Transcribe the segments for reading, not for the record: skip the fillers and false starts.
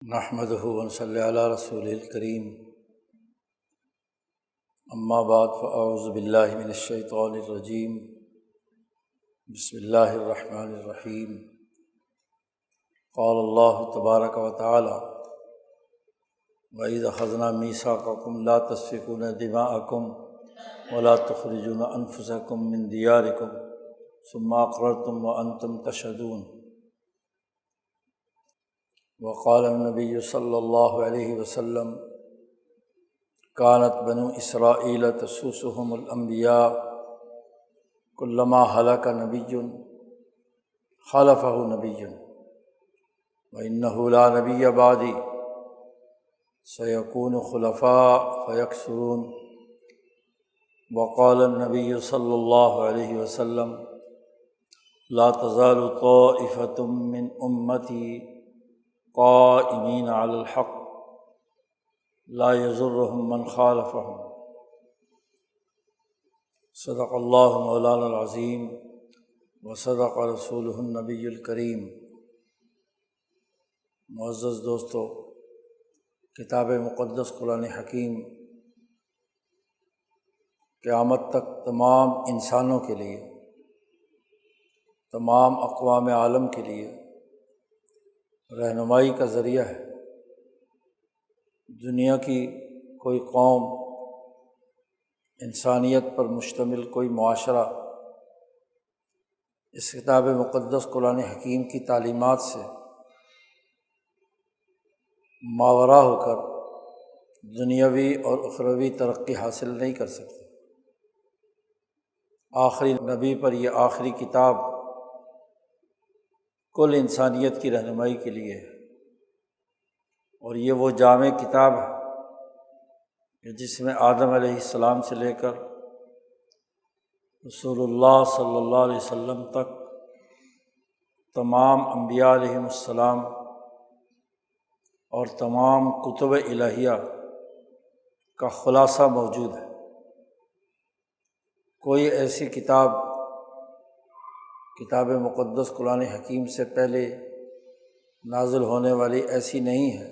نحمدہ ونصلی علی رسولہ الکریم، اما بعد فاعوذ باللہ من الشیطان الرجیم، بسم اللہ الرحمن الرحیم۔ قال اللہ تبارک و تعالی: وَإِذْ أَخَذْنَا مِيثَاقَكُمْ لَا تَسْفِكُونَ دِمَاءَكُمْ وَلَا تُخْرِجُونَ أَنفُسَكُم مِّن دِيَارِكُمْ ثُمَّ أَقْرَرْتُمْ وَأَنْتُمْ تَشْهَدُونَ۔ وقال النبی صلی اللہ علیہ وسلم: كانت بنو اسرائیل تسوسهم الانبیاء كلما هلك نبی خلفه نبی وإنه لا نبی بعدی سيكون خلفاء فيكثرون۔ وقال النبی صلی اللہ علیہ وسلم: لا تزال طائفة من امتی قائمین علی الحق لا یضرهم من خالفهم۔ صدق اللہ مولانا العظیم وصدق رسولہ النبی الکریم۔ معزز دوستو، کتاب مقدس قرآن حکیم قیامت تک تمام انسانوں کے لیے، تمام اقوام عالم کے لیے رہنمائی کا ذریعہ ہے۔ دنیا کی کوئی قوم، انسانیت پر مشتمل کوئی معاشرہ اس کتاب مقدس قرآن حکیم کی تعلیمات سے ماورا ہو کر دنیاوی اور اخروی ترقی حاصل نہیں کر سکتے۔ آخری نبی پر یہ آخری کتاب کل انسانیت کی رہنمائی کے لیے ہے، اور یہ وہ جامع کتاب ہے کہ جس میں آدم علیہ السلام سے لے کر رسول اللہ صلی اللہ علیہ وسلم تک تمام انبیاء علیہم السلام اور تمام کتب الہیہ کا خلاصہ موجود ہے۔ کوئی ایسی کتاب مقدس قرآن حکیم سے پہلے نازل ہونے والی ایسی نہیں ہے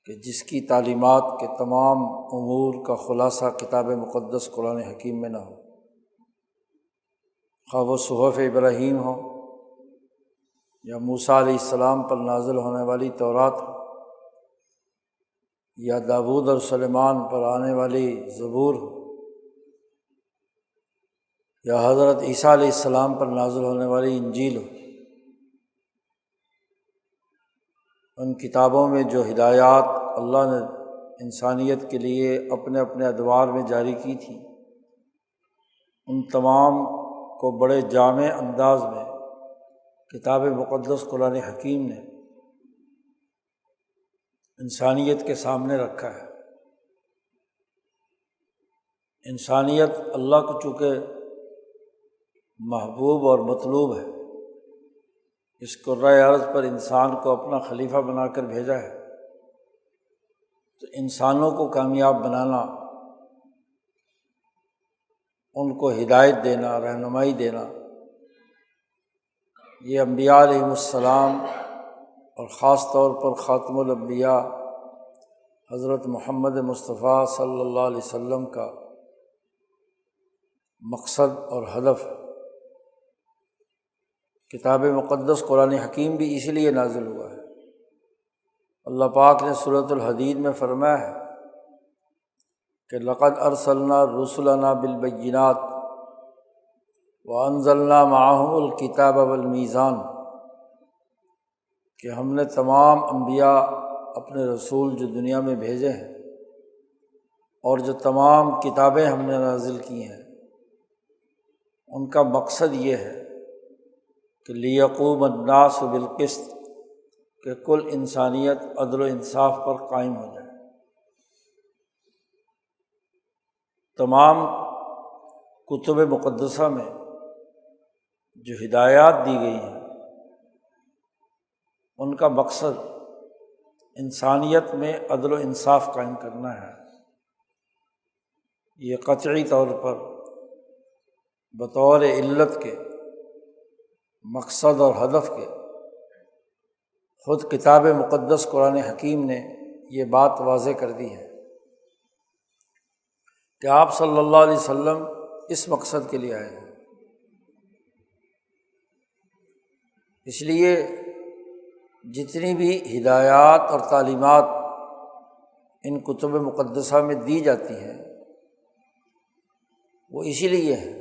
کہ جس کی تعلیمات کے تمام امور کا خلاصہ کتاب مقدس قرآن حکیم میں نہ ہو، خواہ وہ صحف ابراہیم ہو یا موسیٰ علیہ السلام پر نازل ہونے والی تورات ہو، یا داؤد اور سلیمان پر آنے والی زبور ہو، یا حضرت عیسیٰ علیہ السلام پر نازل ہونے والی انجیل ہو۔ ان کتابوں میں جو ہدایات اللہ نے انسانیت کے لیے اپنے اپنے ادوار میں جاری کی تھی، ان تمام کو بڑے جامع انداز میں کتاب مقدس قرآن حکیم نے انسانیت کے سامنے رکھا ہے۔ انسانیت اللہ کو چونکہ محبوب اور مطلوب ہے، اس کرۂ ارض پر انسان کو اپنا خلیفہ بنا کر بھیجا ہے، تو انسانوں کو کامیاب بنانا، ان کو ہدایت دینا، رہنمائی دینا، یہ انبیاء علیہم السلام اور خاص طور پر خاتم الانبیاء حضرت محمد مصطفیٰ صلی اللہ علیہ وسلم کا مقصد اور ہدف ہے۔ کتاب مقدس قرآن حکیم بھی اسی لیے نازل ہوا ہے۔ اللہ پاک نے سورۃ الحدید میں فرمایا ہے کہ لقد ارسلنا رسلنا بالبینات وانزلنا معهم الکتاب والمیزان، کہ ہم نے تمام انبیاء اپنے رسول جو دنیا میں بھیجے ہیں اور جو تمام کتابیں ہم نے نازل کی ہیں، ان کا مقصد یہ ہے کہ لیقوم الناس بالقسط، کہ کل انسانیت عدل و انصاف پر قائم ہو جائے۔ تمام کتب مقدسہ میں جو ہدایات دی گئی ہیں، ان کا مقصد انسانیت میں عدل و انصاف قائم کرنا ہے۔ یہ قطعی طور پر بطور علت کے، مقصد اور ہدف کے خود کتاب مقدس قرآن حکیم نے یہ بات واضح کر دی ہے کہ آپ صلی اللہ علیہ وسلم اس مقصد کے لیے آئے ہیں۔ اس لیے جتنی بھی ہدایات اور تعلیمات ان کتب مقدسہ میں دی جاتی ہیں وہ اسی لیے ہے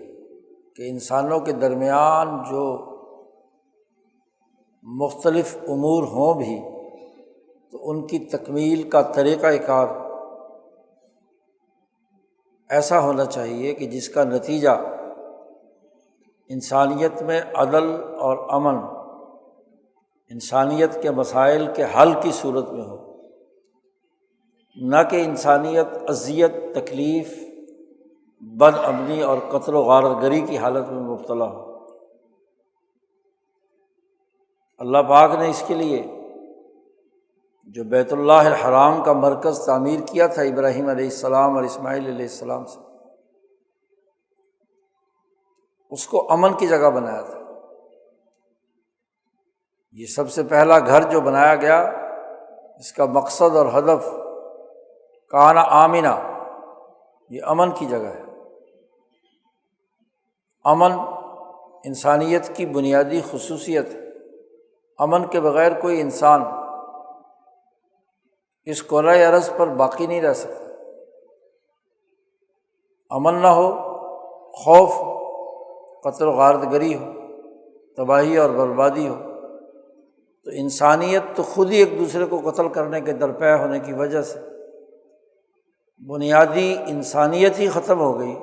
کہ انسانوں کے درمیان جو مختلف امور ہوں بھی تو ان کی تکمیل کا طریقہ کار ایسا ہونا چاہیے کہ جس کا نتیجہ انسانیت میں عدل اور امن، انسانیت کے مسائل کے حل کی صورت میں ہو، نہ کہ انسانیت اذیت، تکلیف، بد امنی اور قتل و غارت گری کی حالت میں مبتلا ہو۔ اللہ پاک نے اس کے لیے جو بیت اللہ الحرام کا مرکز تعمیر کیا تھا ابراہیم علیہ السلام اور اسماعیل علیہ السلام سے، اس کو امن کی جگہ بنایا تھا۔ یہ سب سے پہلا گھر جو بنایا گیا اس کا مقصد اور ہدف کان آمنا، یہ امن کی جگہ ہے۔ امن انسانیت کی بنیادی خصوصیت ہے۔ امن کے بغیر کوئی انسان اس کرۂ ارض پر باقی نہیں رہ سکتا۔ امن نہ ہو، خوف، قتل و غارت گری ہو، تباہی اور بربادی ہو، تو انسانیت تو خود ہی ایک دوسرے کو قتل کرنے کے درپے ہونے کی وجہ سے بنیادی انسانیت ہی ختم ہو گئی،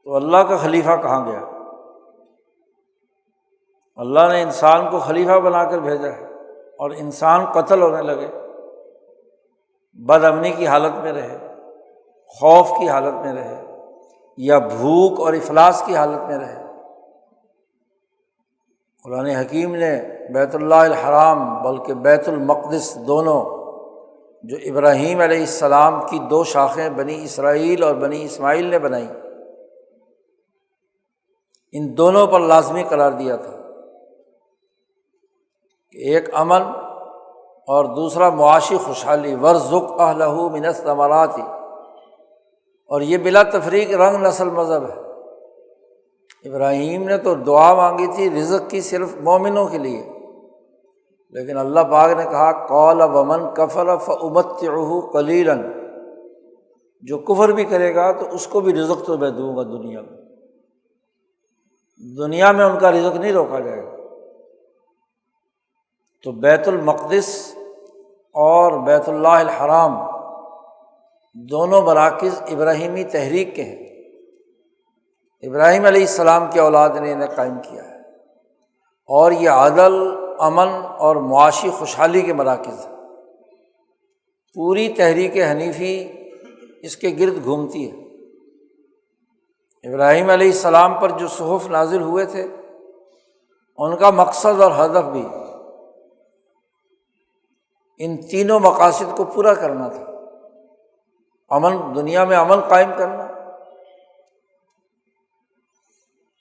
تو اللہ کا خلیفہ کہاں گیا؟ اللہ نے انسان کو خلیفہ بنا کر بھیجا ہے اور انسان قتل ہونے لگے، بد امنی کی حالت میں رہے، خوف کی حالت میں رہے، یا بھوک اور افلاس کی حالت میں رہے۔ قرآن حکیم نے بیت اللہ الحرام بلکہ بیت المقدس دونوں جو ابراہیم علیہ السلام کی دو شاخیں بنی اسرائیل اور بنی اسماعیل نے بنائی، ان دونوں پر لازمی قرار دیا تھا کہ ایک امن اور دوسرا معاشی خوشحالی، ورزق اہلہ من الثمرات، اور یہ بلا تفریق رنگ نسل مذہب ہے۔ ابراہیم نے تو دعا مانگی تھی رزق کی صرف مومنوں کے لیے، لیکن اللہ پاک نے کہا قال ومن کفر فامتعہ قلیلا، جو کفر بھی کرے گا تو اس کو بھی رزق تو میں دوں گا دنیا میں، دنیا میں ان کا رزق نہیں روکا جائے گا۔ تو بیت المقدس اور بیت اللہ الحرام دونوں مراکز ابراہیمی تحریک کے ہیں، ابراہیم علیہ السلام کی اولاد نے انہیں قائم کیا ہے، اور یہ عدل، امن اور معاشی خوشحالی کے مراکز ہیں۔ پوری تحریک حنیفی اس کے گرد گھومتی ہے۔ ابراہیم علیہ السلام پر جو صحف نازل ہوئے تھے ان کا مقصد اور ہدف بھی ان تینوں مقاصد کو پورا کرنا تھا۔ امن، دنیا میں امن قائم کرنا،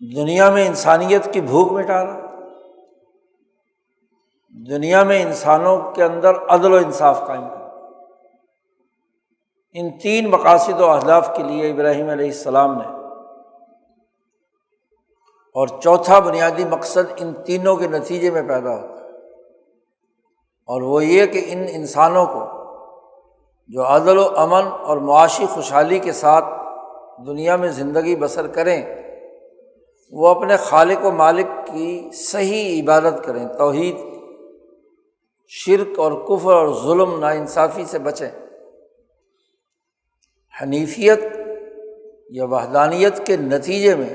دنیا میں انسانیت کی بھوک مٹانا، دنیا میں انسانوں کے اندر عدل و انصاف قائم کرنا۔ ان تین مقاصد و اہداف کے لیے ابراہیم علیہ السلام نے، اور چوتھا بنیادی مقصد ان تینوں کے نتیجے میں پیدا ہوتا ہے، اور وہ یہ کہ ان انسانوں کو جو عدل و امن اور معاشی خوشحالی کے ساتھ دنیا میں زندگی بسر کریں، وہ اپنے خالق و مالک کی صحیح عبادت کریں، توحید، شرک اور کفر اور ظلم ناانصافی سے بچیں۔ حنیفیت یا وحدانیت کے نتیجے میں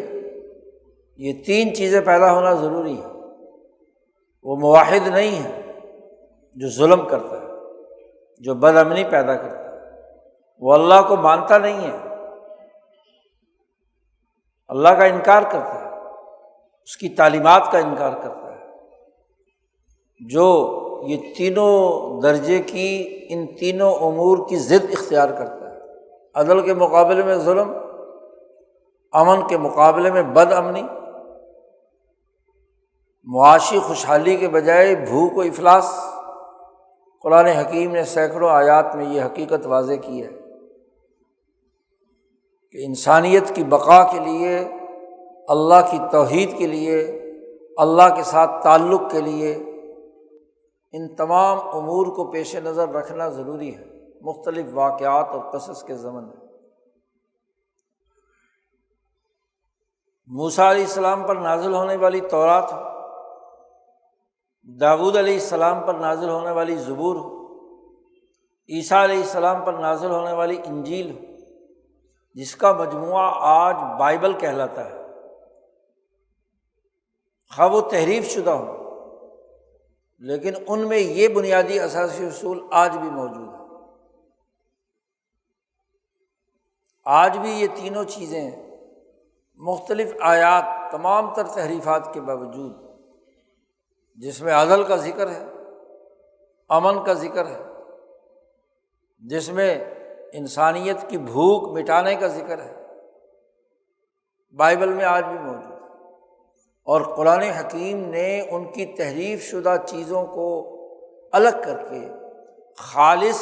یہ تین چیزیں پیدا ہونا ضروری ہے۔ وہ موحد نہیں ہے جو ظلم کرتا ہے، جو بد امنی پیدا کرتا ہے، وہ اللہ کو مانتا نہیں ہے، اللہ کا انکار کرتا ہے، اس کی تعلیمات کا انکار کرتا ہے، جو یہ تینوں درجے کی، ان تینوں امور کی ضد اختیار کرتا ہے، عدل کے مقابلے میں ظلم، امن کے مقابلے میں بد امنی، معاشی خوشحالی کے بجائے بھوک و افلاس۔ قرآن حکیم نے سینکڑوں آیات میں یہ حقیقت واضح کی ہے کہ انسانیت کی بقا کے لیے، اللہ کی توحید کے لیے، اللہ کے ساتھ تعلق کے لیے ان تمام امور کو پیش نظر رکھنا ضروری ہے۔ مختلف واقعات اور قصص کے ضمن میں موسیٰ علیہ السلام پر نازل ہونے والی تورات ہو، داؤد علیہ السلام پر نازل ہونے والی زبور ہو، عیسیٰ علیہ السلام پر نازل ہونے والی انجیل ہو، جس کا مجموعہ آج بائبل کہلاتا ہے، خواہ وہ تحریف شدہ ہو، لیکن ان میں یہ بنیادی اساسی اصول آج بھی موجود ہیں۔ آج بھی یہ تینوں چیزیں، مختلف آیات تمام تر تحریفات کے باوجود، جس میں عدل کا ذکر ہے، امن کا ذکر ہے، جس میں انسانیت کی بھوک مٹانے کا ذکر ہے، بائبل میں آج بھی موجود ہے۔ اور قرآن حکیم نے ان کی تحریف شدہ چیزوں کو الگ کر کے خالص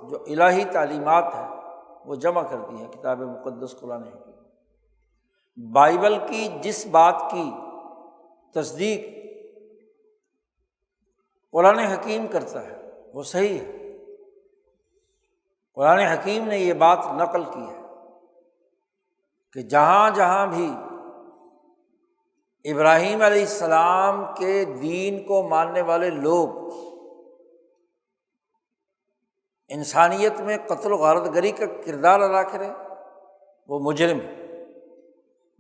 جو الہی تعلیمات ہیں وہ جمع کر دی ہیں کتاب مقدس قرآن حکیم۔ بائبل کی جس بات کی تصدیق قرآن حکیم کرتا ہے وہ صحیح ہے۔ قرآن حکیم نے یہ بات نقل کی ہے کہ جہاں جہاں بھی ابراہیم علیہ السلام کے دین کو ماننے والے لوگ انسانیت میں قتل و غارت گری کا کردار ادا کریں، وہ مجرم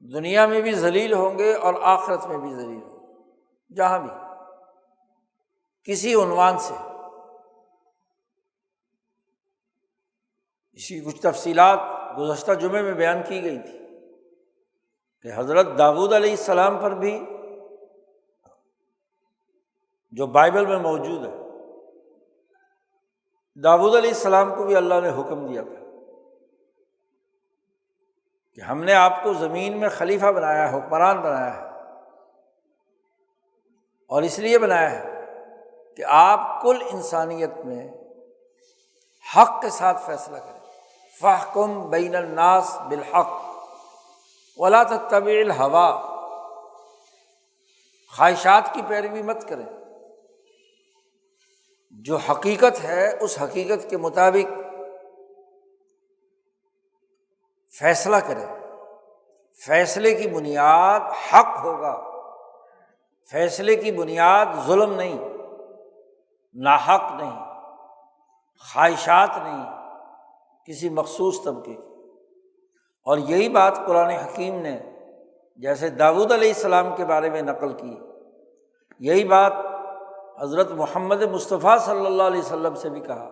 دنیا میں بھی ذلیل ہوں گے اور آخرت میں بھی ذلیل ہوں گے، جہاں بھی کسی عنوان سے۔ اسی کچھ تفصیلات گزشتہ جمعے میں بیان کی گئی تھی کہ حضرت داؤد علیہ السلام پر بھی، جو بائبل میں موجود ہے، داؤد علیہ السلام کو بھی اللہ نے حکم دیا تھا کہ ہم نے آپ کو زمین میں خلیفہ بنایا ہے، حکمران بنایا ہے، اور اس لیے بنایا ہے کہ آپ کل انسانیت میں حق کے ساتھ فیصلہ کریں۔ فاحکم بین الناس بالحق ولا تتبع الہویٰ، خواہشات کی پیروی مت کریں، جو حقیقت ہے اس حقیقت کے مطابق فیصلہ کریں۔ فیصلے کی بنیاد حق ہوگا، فیصلے کی بنیاد ظلم نہیں، ناحق نہیں، خواہشات نہیں، کسی مخصوص طبقے کی۔ اور یہی بات قرآن حکیم نے جیسے داؤد علیہ السلام کے بارے میں نقل کی، یہی بات حضرت محمد مصطفیٰ صلی اللہ علیہ وسلم سے بھی کہا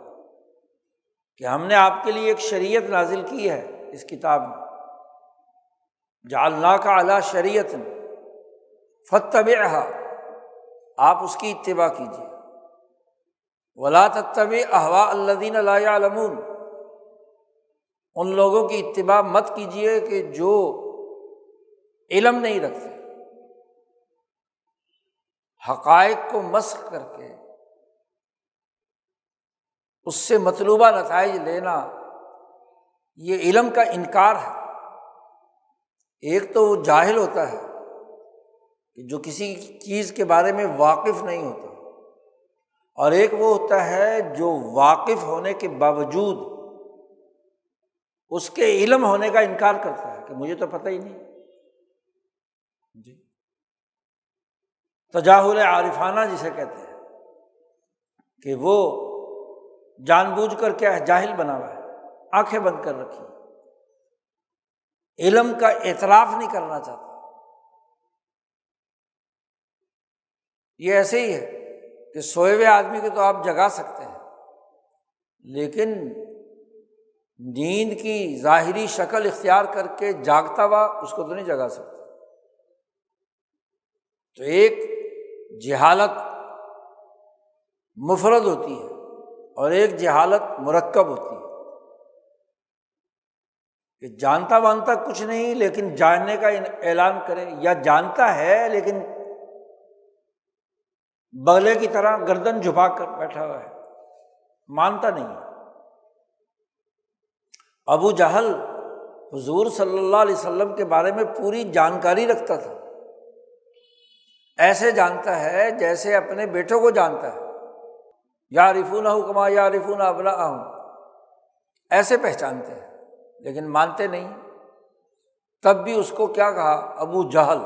کہ ہم نے آپ کے لیے ایک شریعت نازل کی ہے اس کتاب میں، جعلناک علی شریعۃ فاتبعھا، آپ اس کی اتباع کیجیے، ولا تتبع اہواء الذین لا یعلمون، ان لوگوں کی اتباع مت کیجیے کہ جو علم نہیں رکھتے۔ حقائق کو مسخ کر کے اس سے مطلوبہ نتائج لینا، یہ علم کا انکار ہے۔ ایک تو وہ جاہل ہوتا ہے کہ جو کسی چیز کے بارے میں واقف نہیں ہوتا، اور ایک وہ ہوتا ہے جو واقف ہونے کے باوجود اس کے علم ہونے کا انکار کرتا ہے کہ مجھے تو پتہ ہی نہیں۔ جی، تجاہل عارفانہ جسے کہتے ہیں کہ وہ جان بوجھ کر کیا ہے، جاہل بنا ہوا ہے، آنکھیں بند کر رکھی، علم کا اعتراف نہیں کرنا چاہتا۔ یہ ایسے ہی ہے کہ سوئے ہوئے آدمی کو تو آپ جگا سکتے ہیں، لیکن نیند کی ظاہری شکل اختیار کر کے جاگتا ہوا اس کو تو نہیں جگا سکتے۔ تو ایک جہالت مفرد ہوتی ہے اور ایک جہالت مرکب ہوتی ہے کہ جانتا وانتا کچھ نہیں لیکن جاننے کا اعلان کرے، یا جانتا ہے لیکن بغلے کی طرح گردن جھکا کر بیٹھا ہوا ہے، مانتا نہیں ہے۔ ابو جہل حضور صلی اللہ علیہ وسلم کے بارے میں پوری جانکاری رکھتا تھا، ایسے جانتا ہے جیسے اپنے بیٹوں کو جانتا ہے، یعرفونہ کما یعرفون ابناءہم، ایسے پہچانتے ہیں، لیکن مانتے نہیں۔ تب بھی اس کو کیا کہا؟ ابو جہل۔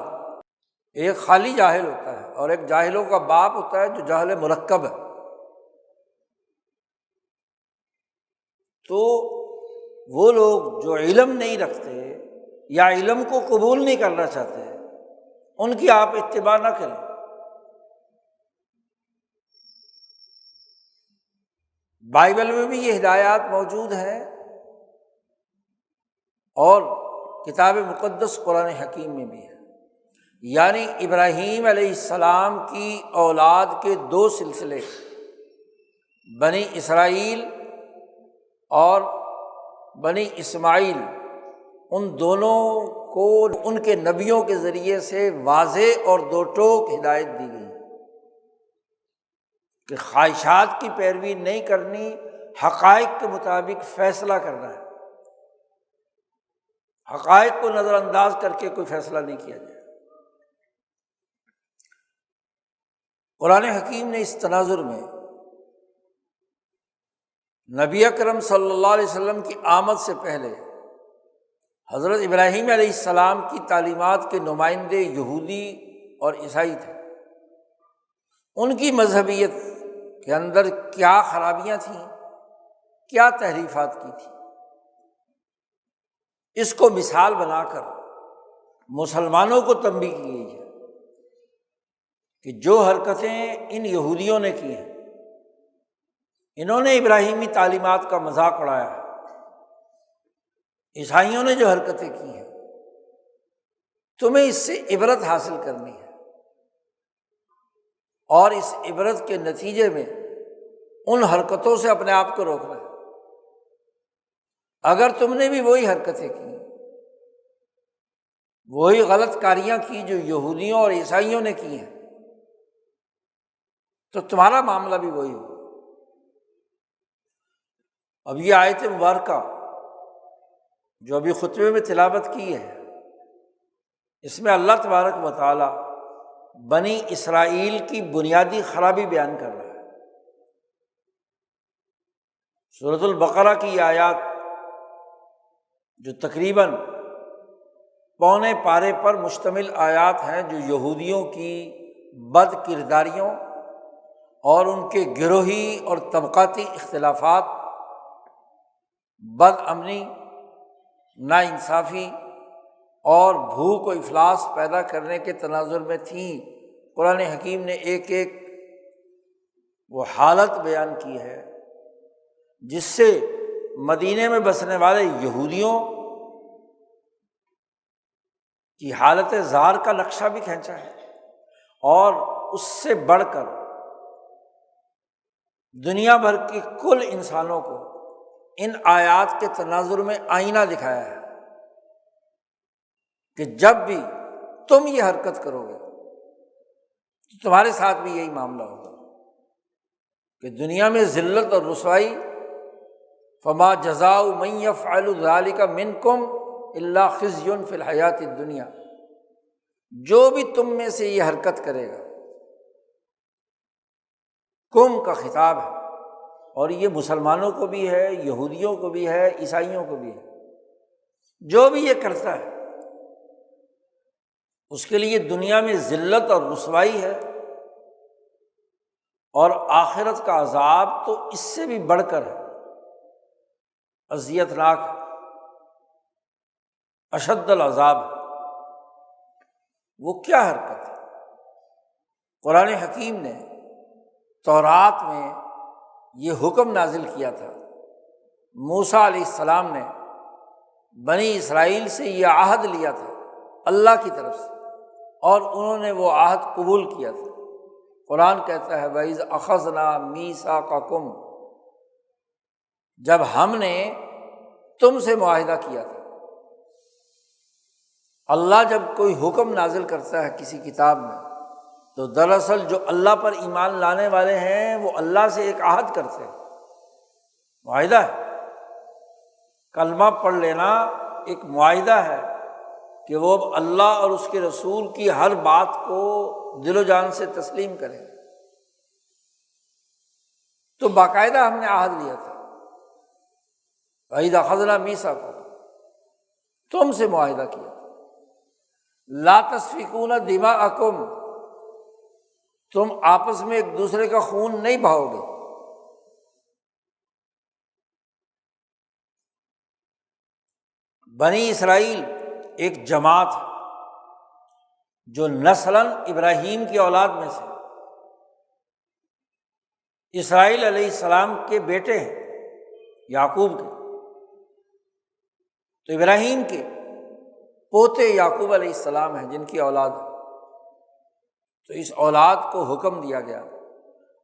ایک خالی جاہل ہوتا ہے اور ایک جاہلوں کا باپ ہوتا ہے جو جہل مرکب ہے۔ تو وہ لوگ جو علم نہیں رکھتے یا علم کو قبول نہیں کرنا چاہتے، ان کی آپ اتباع نہ کریں۔ بائبل میں بھی یہ ہدایات موجود ہیں اور کتاب مقدس قرآن حکیم میں بھی ہے۔ یعنی ابراہیم علیہ السلام کی اولاد کے دو سلسلے، بنی اسرائیل اور بنی اسماعیل، ان دونوں کو ان کے نبیوں کے ذریعے سے واضح اور دو ٹوک ہدایت دی گئی کہ خواہشات کی پیروی نہیں کرنی، حقائق کے مطابق فیصلہ کرنا ہے، حقائق کو نظر انداز کر کے کوئی فیصلہ نہیں کیا جائے۔ قرآن حکیم نے اس تناظر میں نبی اکرم صلی اللہ علیہ وسلم کی آمد سے پہلے حضرت ابراہیم علیہ السلام کی تعلیمات کے نمائندے یہودی اور عیسائی تھے، ان کی مذہبیت کے اندر کیا خرابیاں تھیں، کیا تحریفات کی تھی، اس کو مثال بنا کر مسلمانوں کو تنبیہ کی گئی ہے کہ جو حرکتیں ان یہودیوں نے کی ہیں، انہوں نے ابراہیمی تعلیمات کا مذاق اڑایا ہے، عیسائیوں نے جو حرکتیں کی ہیں، تمہیں اس سے عبرت حاصل کرنی ہے اور اس عبرت کے نتیجے میں ان حرکتوں سے اپنے آپ کو روکنا ہے۔ اگر تم نے بھی وہی حرکتیں کی، وہی غلط کاریاں کی جو یہودیوں اور عیسائیوں نے کی ہیں، تو تمہارا معاملہ بھی وہی ہو۔ اب یہ آیت مبارکہ جو ابھی خطبے میں تلاوت کی ہے، اس میں اللہ تبارک و تعالیٰ بنی اسرائیل کی بنیادی خرابی بیان کر رہا ہے۔ سورۃ البقرہ کی یہ آیات جو تقریباً پونے پارے پر مشتمل آیات ہیں، جو یہودیوں کی بد کرداریوں اور ان کے گروہی اور طبقاتی اختلافات، بد امنی، ناانصافی اور بھوک و افلاس پیدا کرنے کے تناظر میں تھیں، قرآن حکیم نے ایک ایک وہ حالت بیان کی ہے جس سے مدینے میں بسنے والے یہودیوں کی حالت زار کا نقشہ بھی کھینچا ہے، اور اس سے بڑھ کر دنیا بھر کے کل انسانوں کو ان آیات کے تناظر میں آئینہ دکھایا ہے کہ جب بھی تم یہ حرکت کرو گے تو تمہارے ساتھ بھی یہی معاملہ ہوگا کہ دنیا میں ذلت اور رسوائی، فما جزاء من یفعل ذلک منکم الا خزی فی الحیات الدنیا، جو بھی تم میں سے یہ حرکت کرے گا، کم کا خطاب ہے، اور یہ مسلمانوں کو بھی ہے، یہودیوں کو بھی ہے، عیسائیوں کو بھی ہے، جو بھی یہ کرتا ہے اس کے لیے دنیا میں ذلت اور رسوائی ہے، اور آخرت کا عذاب تو اس سے بھی بڑھ کر ہے، اذیت ناک، اشد العذاب۔ وہ کیا حرکت ہے؟ قرآن حکیم نے تورات میں یہ حکم نازل کیا تھا، موسیٰ علیہ السلام نے بنی اسرائیل سے یہ عہد لیا تھا اللہ کی طرف سے، اور انہوں نے وہ عہد قبول کیا تھا۔ قرآن کہتا ہے وَإِذْ أَخَذْنَا مِيثَاقَكُمْ، جب ہم نے تم سے معاہدہ کیا تھا۔ اللہ جب کوئی حکم نازل کرتا ہے کسی کتاب میں تو دراصل جو اللہ پر ایمان لانے والے ہیں وہ اللہ سے ایک عہد کرتے ہیں، معاہدہ ہے۔ کلمہ پڑھ لینا ایک معاہدہ ہے کہ وہ اب اللہ اور اس کے رسول کی ہر بات کو دل و جان سے تسلیم کریں۔ تو باقاعدہ ہم نے عہد لیا تھا، وَإِذَا أَخَذْنَا مِيثَاقَكُمْ، تم سے معاہدہ کیا تھا، لَا تَسْفِكُونَ دِمَاءَكُمْ، تم آپس میں ایک دوسرے کا خون نہیں بہاؤ گے۔ بنی اسرائیل ایک جماعت ہے جو نسلاً ابراہیم کی اولاد میں سے، اسرائیل علیہ السلام کے بیٹے ہیں، یعقوب کے، تو ابراہیم کے پوتے یعقوب علیہ السلام ہیں جن کی اولاد ہے۔ تو اس اولاد کو حکم دیا گیا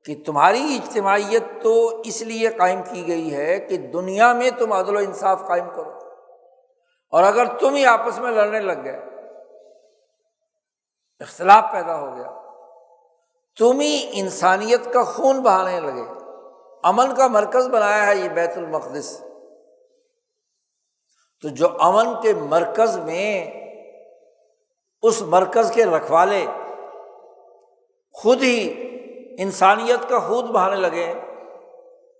کہ تمہاری اجتماعیت تو اس لیے قائم کی گئی ہے کہ دنیا میں تم عدل و انصاف قائم کرو، اور اگر تم ہی آپس میں لڑنے لگ گئے، اختلاف پیدا ہو گیا، تم ہی انسانیت کا خون بہانے لگے، امن کا مرکز بنایا ہے یہ بیت المقدس، تو جو امن کے مرکز میں اس مرکز کے رکھوالے خود ہی انسانیت کا خون بہانے لگے،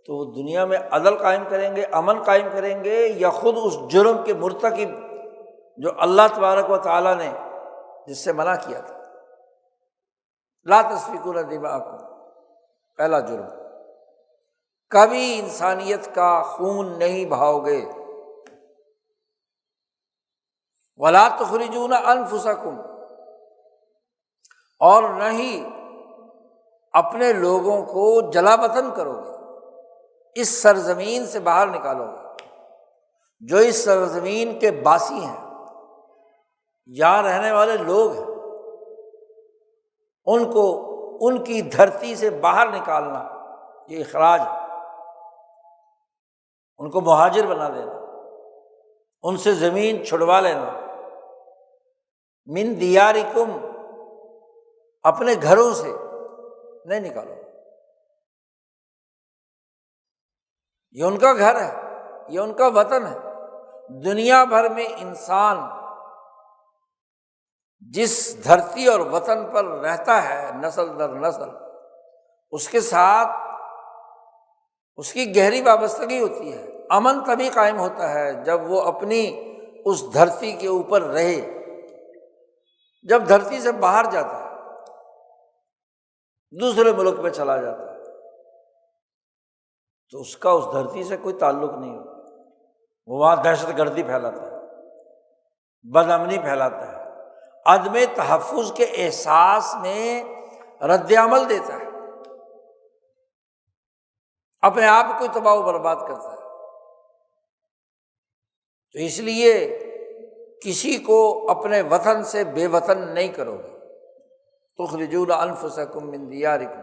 تو وہ دنیا میں عدل قائم کریں گے، امن قائم کریں گے، یا خود اس جرم کے مرتکب جو اللہ تبارک و تعالیٰ نے جس سے منع کیا تھا، لا تسفکون دماءکم، پہلا جرم، کبھی انسانیت کا خون نہیں بہاؤ گے، ولا تخرجون انفسکم، اور نہ ہی اپنے لوگوں کو جلا وطن کرو گے، اس سرزمین سے باہر نکالو گے، جو اس سرزمین کے باسی ہیں، یہاں رہنے والے لوگ ہیں، ان کو ان کی دھرتی سے باہر نکالنا، یہ اخراج ہے، ان کو مہاجر بنا دینا، ان سے زمین چھڑوا لینا، من دیارکم، اپنے گھروں سے نہیں نکالو، یہ ان کا گھر ہے، یہ ان کا وطن ہے۔ دنیا بھر میں انسان جس دھرتی اور وطن پر رہتا ہے نسل در نسل، اس کے ساتھ اس کی گہری وابستگی ہوتی ہے۔ امن تبھی قائم ہوتا ہے جب وہ اپنی اس دھرتی کے اوپر رہے، جب دھرتی سے باہر جاتا ہے، دوسرے ملک میں چلا جاتا ہے، تو اس کا اس دھرتی سے کوئی تعلق نہیں ہوتا، وہ وہاں دہشت گردی پھیلاتا ہے، بد امنی پھیلاتا ہے، عدم تحفظ کے احساس میں رد عمل دیتا ہے، اپنے آپ کو تباہ و برباد کرتا ہے۔ تو اس لیے کسی کو اپنے وطن سے بے وطن نہیں کرو گے، تخرجون انفسکم من دیارکم،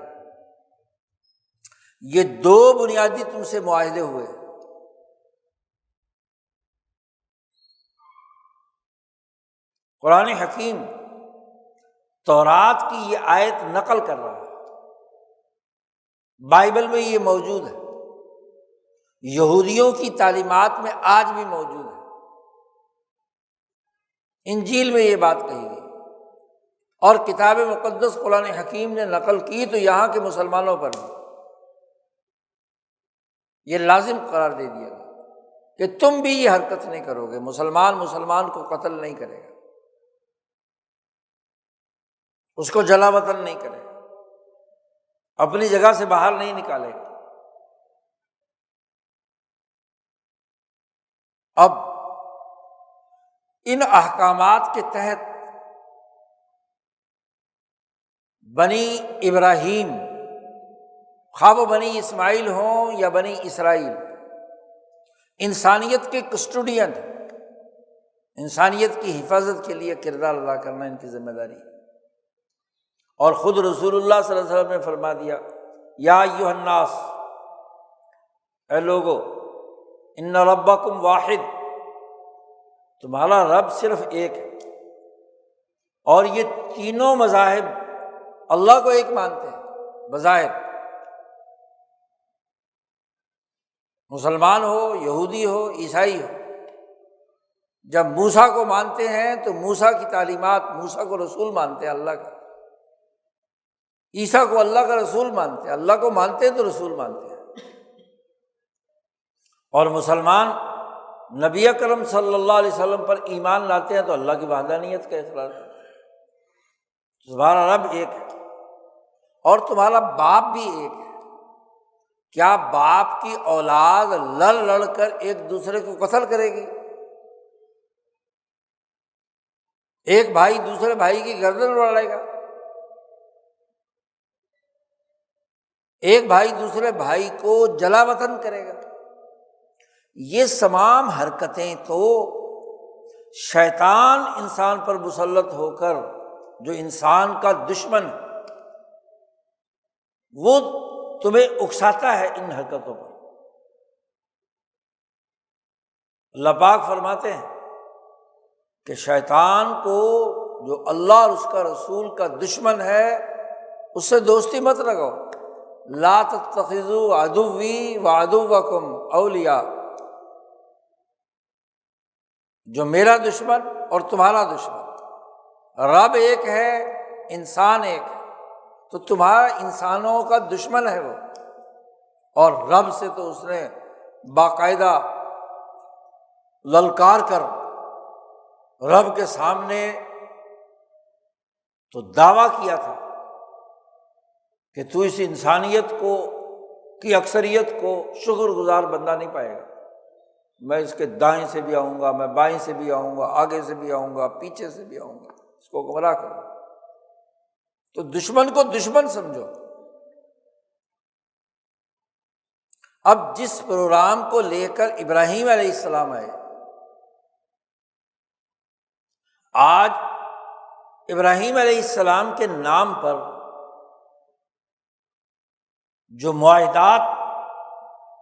یہ دو بنیادی تم سے معاہدے ہوئے۔ قرآن حکیم تورات کی یہ آیت نقل کر رہا ہے، بائبل میں یہ موجود ہے، یہودیوں کی تعلیمات میں آج بھی موجود ہے، انجیل میں یہ بات کہی گئی، اور کتاب مقدس قرآن حکیم نے نقل کی تو یہاں کے مسلمانوں پر بھی یہ لازم قرار دے دیا گیا کہ تم بھی یہ حرکت نہیں کرو گے، مسلمان کو قتل نہیں کرے گا، اس کو جلا وطن نہیں کرے گا، اپنی جگہ سے باہر نہیں نکالے گا۔ اب ان احکامات کے تحت بنی ابراہیم، خواہ وہ بنی اسماعیل ہوں یا بنی اسرائیل، انسانیت کے کسٹوڈین، انسانیت کی حفاظت کے لیے کردار ادا کرنا ان کی ذمہ داری ہے۔ اور خود رسول اللہ صلی اللہ علیہ وسلم نے فرما دیا، یا ایھا الناس، اے لوگو، ان ربکم واحد، تمہارا رب صرف ایک ہے، اور یہ تینوں مذاہب اللہ کو ایک مانتے ہیں بظاہر، مسلمان ہو، یہودی ہو، عیسائی ہو۔ جب موسیٰ کو مانتے ہیں تو موسیٰ کی تعلیمات، موسیٰ کو رسول مانتے ہیں اللہ کا، عیسیٰ کو اللہ کا رسول مانتے ہیں، اللہ کو مانتے ہیں تو رسول مانتے ہیں۔ اور مسلمان نبی اکرم صلی اللہ علیہ وسلم پر ایمان لاتے ہیں تو اللہ کی وحدانیت کا اقرار کرتے ہیں، تمہارا رب ایک ہے اور تمہارا باپ بھی ایک ہے۔ کیا باپ کی اولاد لڑ لڑ کر ایک دوسرے کو قتل کرے گی؟ ایک بھائی دوسرے بھائی کی گردن اڑائے گا؟ ایک بھائی دوسرے بھائی کو جلا وطن کرے گا؟ یہ تمام حرکتیں تو شیطان انسان پر مسلط ہو کر، جو انسان کا دشمن ہے، وہ تمہیں اکساتا ہے ان حرکتوں پر۔ اللہ پاک فرماتے ہیں کہ شیطان کو، جو اللہ اور اس کا رسول کا دشمن ہے، اس سے دوستی مت لگاؤ۔ لا تتخذوا عدوی وعدوکم اولیاء، جو میرا دشمن اور تمہارا دشمن، رب ایک ہے، انسان ایک ہے، تو تمہارا انسانوں کا دشمن ہے وہ، اور رب سے تو اس نے باقاعدہ للکار کر رب کے سامنے تو دعویٰ کیا تھا کہ تو اس انسانیت کو کی اکثریت کو شکر گزار بندہ نہیں پائے گا، میں اس کے دائیں سے بھی آؤں گا، میں بائیں سے بھی آؤں گا، آگے سے بھی آؤں گا، پیچھے سے بھی آؤں گا، اس کو گمراہ کروں گا۔ تو دشمن کو دشمن سمجھو۔ اب جس پروگرام کو لے کر ابراہیم علیہ السلام آئے، آج ابراہیم علیہ السلام کے نام پر جو معاہدات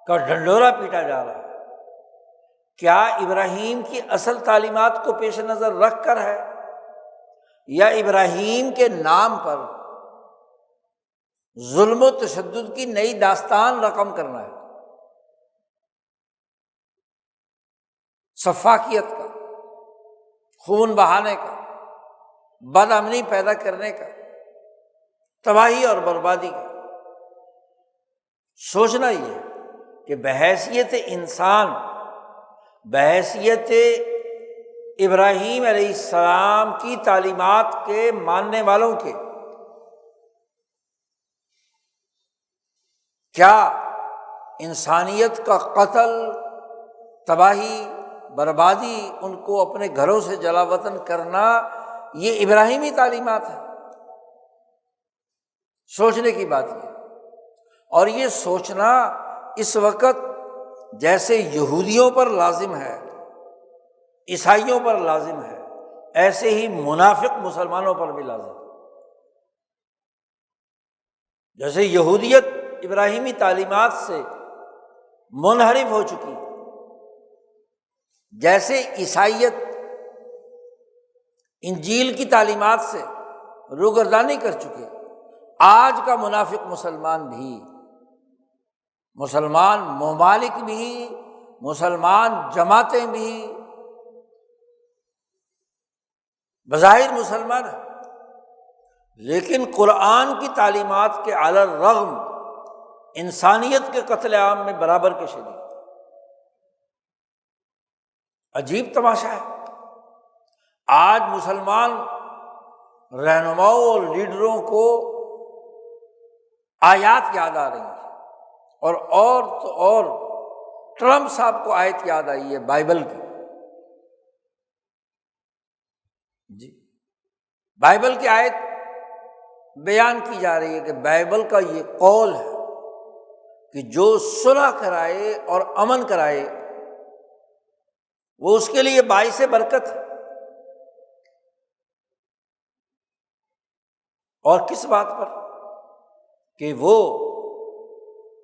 کا ڈھنڈورا پیٹا جا رہا ہے، کیا ابراہیم کی اصل تعلیمات کو پیش نظر رکھ کر ہے، یا ابراہیم کے نام پر ظلم و تشدد کی نئی داستان رقم کرنا ہے؟ سفاکیت کا، خون بہانے کا، بد امنی پیدا کرنے کا، تباہی اور بربادی کا۔ سوچنا یہ کہ بحیثیت انسان، بحیثیت ابراہیم علیہ السلام کی تعلیمات کے ماننے والوں کے، کیا انسانیت کا قتل، تباہی، بربادی، ان کو اپنے گھروں سے جلا وطن کرنا، یہ ابراہیمی تعلیمات ہے؟ سوچنے کی بات یہ، اور یہ سوچنا اس وقت جیسے یہودیوں پر لازم ہے، عیسائیوں پر لازم ہے، ایسے ہی منافق مسلمانوں پر بھی لازم ہے۔ جیسے یہودیت ابراہیمی تعلیمات سے منحرف ہو چکی، جیسے عیسائیت انجیل کی تعلیمات سے روگردانی کر چکے، آج کا منافق مسلمان بھی، مسلمان ممالک بھی، مسلمان جماعتیں بھی بظاہر مسلمان ہیں، لیکن قرآن کی تعلیمات کے علی الرغم انسانیت کے قتل عام میں برابر کے شریک۔ عجیب تماشا ہے، آج مسلمان رہنماؤں اور لیڈروں کو آیات یاد آ رہی ہیں، اور تو اور ٹرمپ صاحب کو آیت یاد آئی ہے بائبل کی۔ جی، بائبل کی آیت بیان کی جا رہی ہے کہ بائبل کا یہ قول ہے کہ جو صلح کرائے اور امن کرائے وہ اس کے لیے باعث برکت ہے۔ اور کس بات پر؟ کہ وہ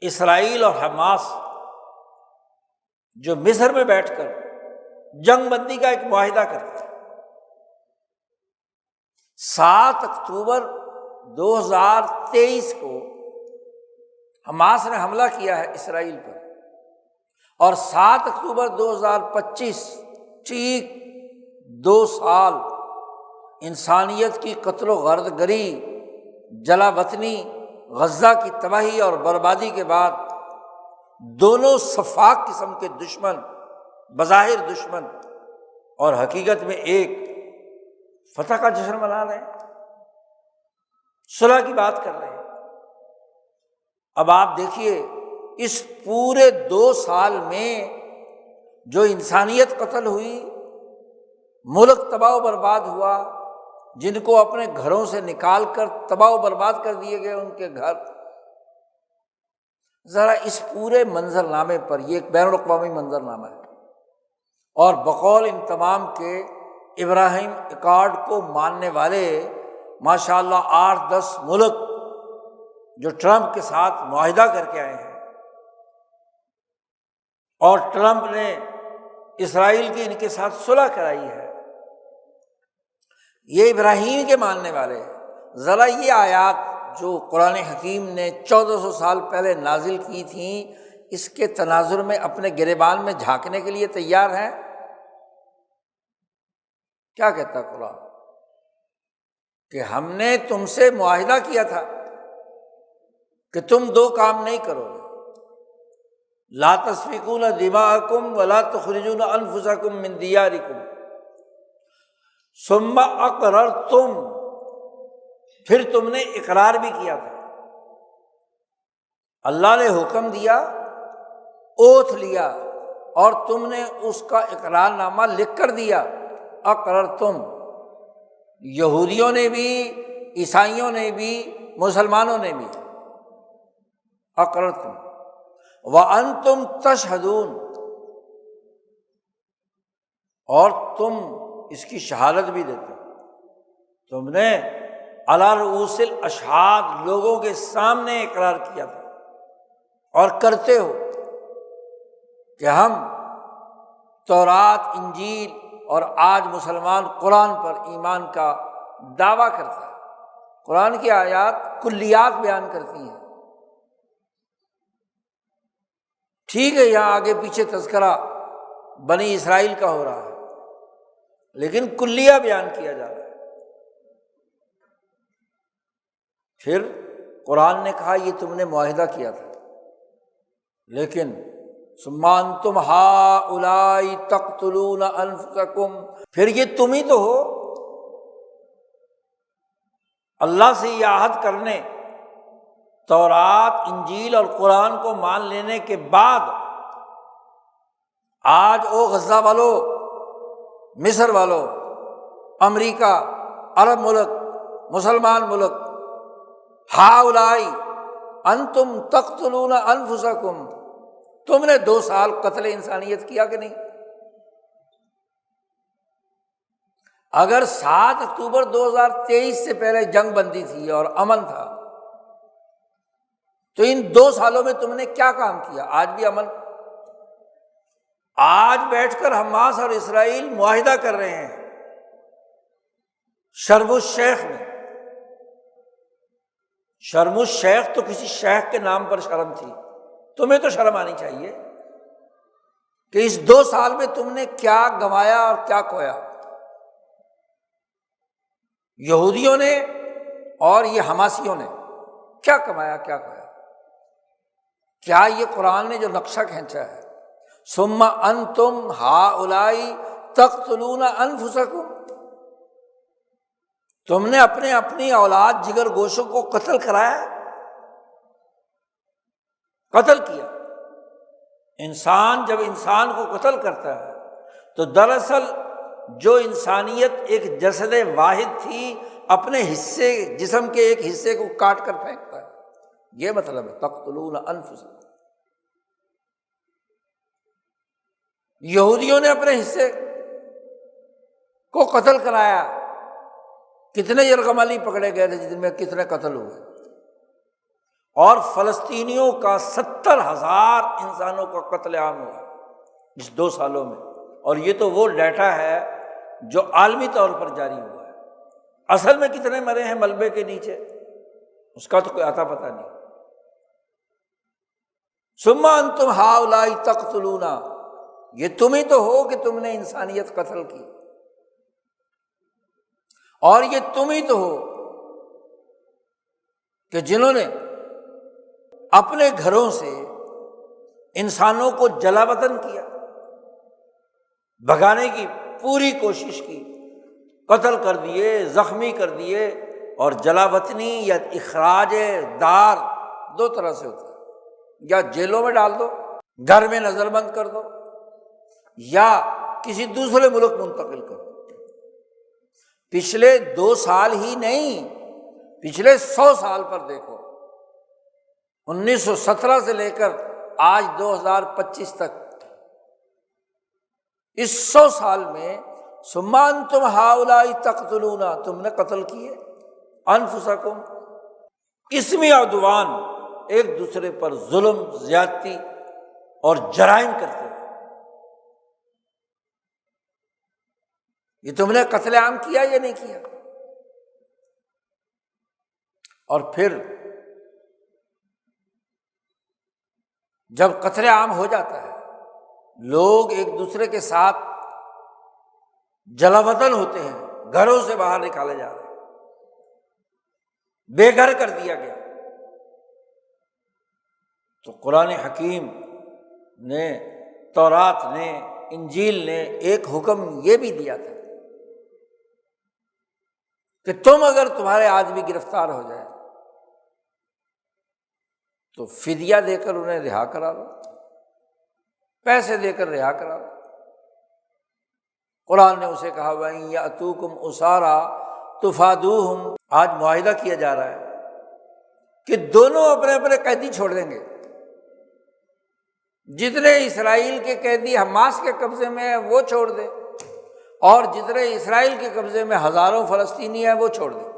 اسرائیل اور حماس جو مصر میں بیٹھ کر جنگ بندی کا ایک معاہدہ کرتے ہیں، 7 اکتوبر 2023 کو حماس نے حملہ کیا ہے اسرائیل پر، اور 7 اکتوبر 2025 ٹھیک 2 سال انسانیت کی قتل و غارت گری، جلا وطنی، غزہ کی تباہی اور بربادی کے بعد دونوں صفاق قسم کے دشمن، بظاہر دشمن اور حقیقت میں ایک، فتح کا جشن منا رہے ہیں، صلح کی بات کر رہے ہیں۔ اب آپ دیکھیے اس پورے 2 سال میں جو انسانیت قتل ہوئی، ملک تباہ و برباد ہوا، جن کو اپنے گھروں سے نکال کر تباہ و برباد کر دیے گئے ان کے گھر، ذرا اس پورے منظر نامے پر، یہ ایک بین الاقوامی منظر نامہ ہے، اور بقول ان تمام کے ابراہیم ایکارڈ کو ماننے والے ماشاءاللہ 8-10 ملک جو ٹرمپ کے ساتھ معاہدہ کر کے آئے ہیں، اور ٹرمپ نے اسرائیل کی ان کے ساتھ صلح کرائی ہے، یہ ابراہیم کے ماننے والے ہیں۔ ذرا یہ آیات جو قرآن حکیم نے 1400 سال پہلے نازل کی تھیں، اس کے تناظر میں اپنے گریبان میں جھانکنے کے لیے تیار ہیں؟ کیا کہتا قرآن؟ کہ ہم نے تم سے معاہدہ کیا تھا کہ تم 2 کام نہیں کرو گے، لا تسفکون دماءکم ولا تخرجون انفسکم من دیارکم ثم اقررتم، پھر تم نے اقرار بھی کیا تھا، اللہ نے حکم دیا، اوتھ لیا، اور تم نے اس کا اقرار نامہ لکھ کر دیا۔ اقررتم، یہودیوں نے بھی، عیسائیوں نے بھی، مسلمانوں نے بھی، اقررتم وانتم تشہدون، اور تم اس کی شہادت بھی دیتے ہو، تم نے علی رؤوس الاشہاد لوگوں کے سامنے اقرار کیا تھا اور کرتے ہو کہ ہم تورات، انجیل اور آج مسلمان قرآن پر ایمان کا دعویٰ کرتا ہے۔ قرآن کی آیات کلیات بیان کرتی ہیں، ٹھیک ہے یہاں آگے پیچھے تذکرہ بنی اسرائیل کا ہو رہا ہے، لیکن کلیہ بیان کیا جا رہا ہے۔ پھر قرآن نے کہا یہ تم نے معاہدہ کیا تھا، لیکن ثم انتم ہؤلاء تقتلون انفسکم، پھر یہ تم ہی تو ہو اللہ سے یہ عہد کرنے، تورات، انجیل اور قرآن کو مان لینے کے بعد آج او غزہ والو، مصر والو، امریکہ، عرب ملک، مسلمان ملک، ہؤلاء انتم تقتلون انفسکم، تم نے 2 سال قتل انسانیت کیا کہ نہیں؟ اگر 7 اکتوبر 2023 سے پہلے جنگ بندی تھی اور امن تھا، تو ان 2 سالوں میں تم نے کیا کام کیا؟ آج بھی امن؟ آج بیٹھ کر حماس اور اسرائیل معاہدہ کر رہے ہیں شرم الشیخ میں۔ شرم الشیخ تو کسی شیخ کے نام پر شرم تھی، تمہیں تو شرم آنی چاہیے کہ اس 2 سال میں تم نے کیا گنوایا اور کیا کھویا۔ یہودیوں نے اور یہ حماسیوں نے کیا کمایا، کیا کھویا؟ کیا یہ قرآن نے جو نقشہ کھینچا ہے، ثم انتم ہؤلاء تقتلون انفسکم، تم نے اپنی اولاد، جگر گوشوں کو قتل کرایا، قتل کیا۔ انسان جب انسان کو قتل کرتا ہے تو دراصل جو انسانیت ایک جسد واحد تھی، اپنے حصے، جسم کے ایک حصے کو کاٹ کر پھینکتا ہے، یہ مطلب ہے تقتلون انفسکم۔ یہودیوں نے اپنے حصے کو قتل کرایا، کتنے یرغمالی پکڑے گئے تھے جن میں کتنے قتل ہوئے، اور فلسطینیوں کا 70,000 انسانوں کا قتل عام ہوا اس 2 سالوں میں، اور یہ تو وہ ڈیٹا ہے جو عالمی طور پر جاری ہوا ہے۔ اصل میں کتنے مرے ہیں ملبے کے نیچے؟ اس کا تو کوئی اتا پتہ نہیں۔ ثم انتم ہؤلاء تقتلون، یہ تم ہی تو ہو کہ تم نے انسانیت قتل کی، اور یہ تم ہی تو ہو کہ جنہوں نے اپنے گھروں سے انسانوں کو جلا وطن کیا، بھگانے کی پوری کوشش کی، قتل کر دیے، زخمی کر دیے۔ اور جلا وطنی یا اخراج دار دو طرح سے ہوتا ہے، یا جیلوں میں ڈال دو، گھر میں نظر بند کر دو، یا کسی دوسرے ملک منتقل کر دو۔ پچھلے 2 سال ہی نہیں، پچھلے 100 سال پر دیکھو، 1917 سے لے کر آج 2025 تک، اس 100 سال میں ثم انتم ہؤلاء تقتلون، تم نے قتل کیے انفسکم، اسمی عدوان، ایک دوسرے پر ظلم، زیادتی اور جرائم کرتے ہیں۔ یہ تم نے قتل عام کیا یا نہیں کیا؟ اور پھر جب قتل عام ہو جاتا ہے، لوگ ایک دوسرے کے ساتھ جلا وطن ہوتے ہیں، گھروں سے باہر نکالے جا رہے ہیں، بے گھر کر دیا گیا، تو قرآن حکیم نے، تورات نے، انجیل نے ایک حکم یہ بھی دیا تھا کہ تم اگر تمہارے آدمی گرفتار ہو جائے تو فدیہ دے کر انہیں رہا کرا دو، پیسے دے کر رہا کرا دو۔ قرآن نے اسے کہا وَإِن يَأْتُوكُمْ أُسَارَىٰ تُفَادُوهُمْ، آج معاہدہ کیا جا رہا ہے کہ دونوں اپنے اپنے قیدی چھوڑ دیں گے۔ جتنے اسرائیل کے قیدی حماس کے قبضے میں ہیں وہ چھوڑ دے، اور جتنے اسرائیل کے قبضے میں ہزاروں فلسطینی ہیں وہ چھوڑ دے۔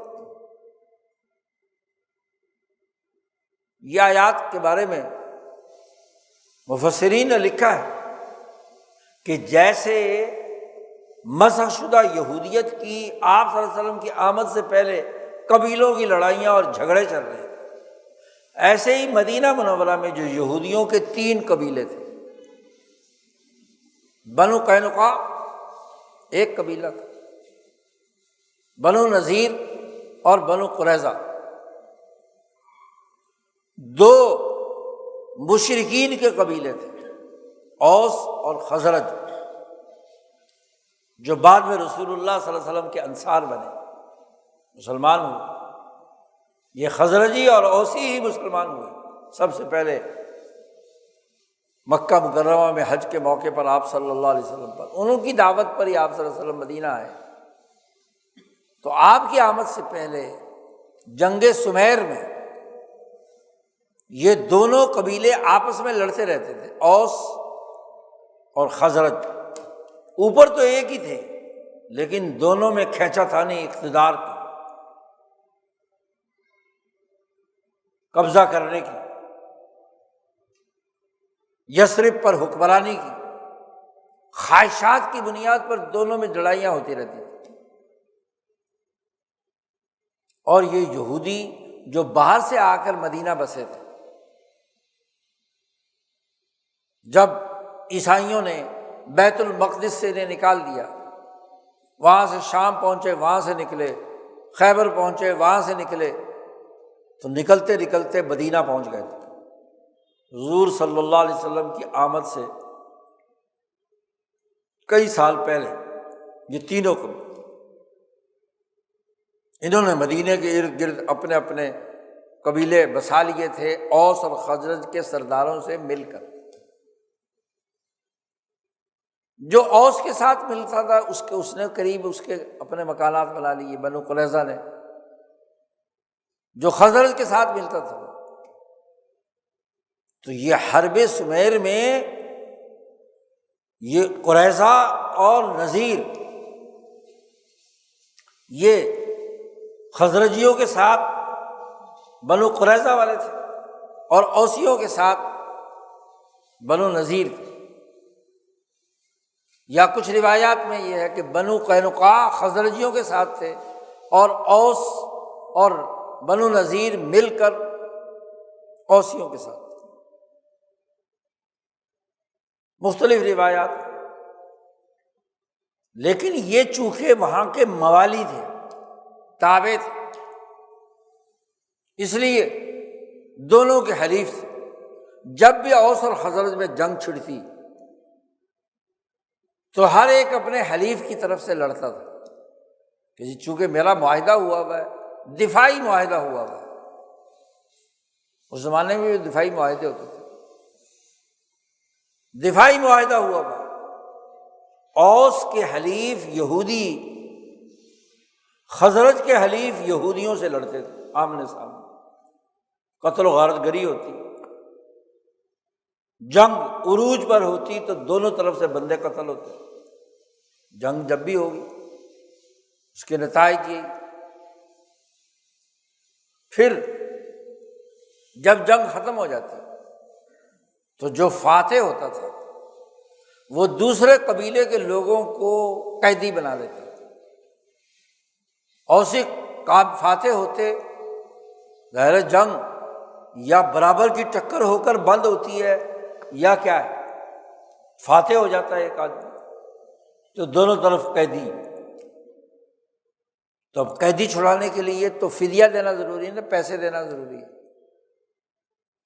یہ آیات کے بارے میں مفسرین نے لکھا ہے کہ جیسے مسخ شدہ یہودیت کی آپ صلی اللہ علیہ وسلم کی آمد سے پہلے قبیلوں کی لڑائیاں اور جھگڑے چل رہے تھے، ایسے ہی مدینہ منورہ میں جو یہودیوں کے 3 قبیلے تھے، بنو قینقاع ایک قبیلہ تھا، بنو نذیر اور بنو قریظہ، 2 مشرکین کے قبیلے تھے، اوس اور خزرج، جو بعد میں رسول اللہ صلی اللہ علیہ وسلم کے انصار بنے، مسلمان ہوئے۔ یہ خزرجی اور اوسی ہی مسلمان ہوئے سب سے پہلے مکہ مکرمہ میں حج کے موقع پر آپ صلی اللہ علیہ وسلم پر، انہوں کی دعوت پر ہی آپ صلی اللہ علیہ وسلم مدینہ آئے۔ تو آپ کی آمد سے پہلے جنگ سمیر میں یہ دونوں قبیلے آپس میں لڑتے رہتے تھے، اوس اور خزرج، اوپر تو ایک ہی تھے لیکن دونوں میں کھینچا تھانی اقتدار کی، قبضہ کرنے کی، یثرب پر حکمرانی کی، خواہشات کی بنیاد پر دونوں میں لڑائیاں ہوتی رہتی تھیں۔ اور یہ یہودی جو باہر سے آ کر مدینہ بسے تھے، جب عیسائیوں نے بیت المقدس سے انہیں نکال دیا، وہاں سے شام پہنچے، وہاں سے نکلے، خیبر پہنچے، وہاں سے نکلے، تو نکلتے نکلتے مدینہ پہنچ گئے تھے۔ حضور صلی اللہ علیہ وسلم کی آمد سے کئی سال پہلے یہ تینوں کو انہوں نے مدینے کے ارد گرد اپنے اپنے قبیلے بسا لیے تھے، اوس اور خزرج کے سرداروں سے مل کر۔ جو اوس کے ساتھ ملتا تھا اس نے قریب اس کے اپنے مکانات بنا لیے، بنو قریظہ نے، جو خزرج کے ساتھ ملتا تھا۔ تو یہ حرب سمیر میں یہ قریظہ اور نذیر یہ خزرجیوں کے ساتھ بنو قریظہ والے تھے، اور اوسیوں کے ساتھ بنو نذیر تھے۔ یا کچھ روایات میں یہ ہے کہ بنو قینقاع خزرجیوں کے ساتھ تھے، اور اوس اور بنو نذیر مل کر اوسیوں کے ساتھ، مختلف روایات، لیکن یہ چونکہ وہاں کے موالی تھے، تابع تھے، اس لیے دونوں کے حلیف تھے۔ جب بھی اوس اور خزرج میں جنگ چھڑتی تو ہر ایک اپنے حلیف کی طرف سے لڑتا تھا کہ جی چونکہ میرا معاہدہ ہوا ہوا ہے، دفاعی معاہدہ ہوا ہوا ہے۔ اس زمانے میں بھی دفاعی معاہدے ہوتے تھے، دفاعی معاہدہ ہوا ہوا ہے۔ اوس کے حلیف یہودی خزرج کے حلیف یہودیوں سے لڑتے تھے آمنے سامنے، قتل و غارت گری ہوتی، جنگ عروج پر ہوتی تو دونوں طرف سے بندے قتل ہوتے۔ جنگ جب بھی ہوگی اس کے نتائج یہ، پھر جب جنگ ختم ہو جاتی تو جو فاتح ہوتا تھا وہ دوسرے قبیلے کے لوگوں کو قیدی بنا لیتا تھا۔ اوسی فاتح ہوتے، ظاہر جنگ یا برابر کی ٹکر ہو کر بند ہوتی ہے یا کیا ہے، فاتح ہو جاتا ہے ایک آدمی تو دونوں طرف قیدی۔ تو اب قیدی چھڑانے کے لیے تو فدیہ دینا ضروری ہے نا، پیسے دینا ضروری ہے،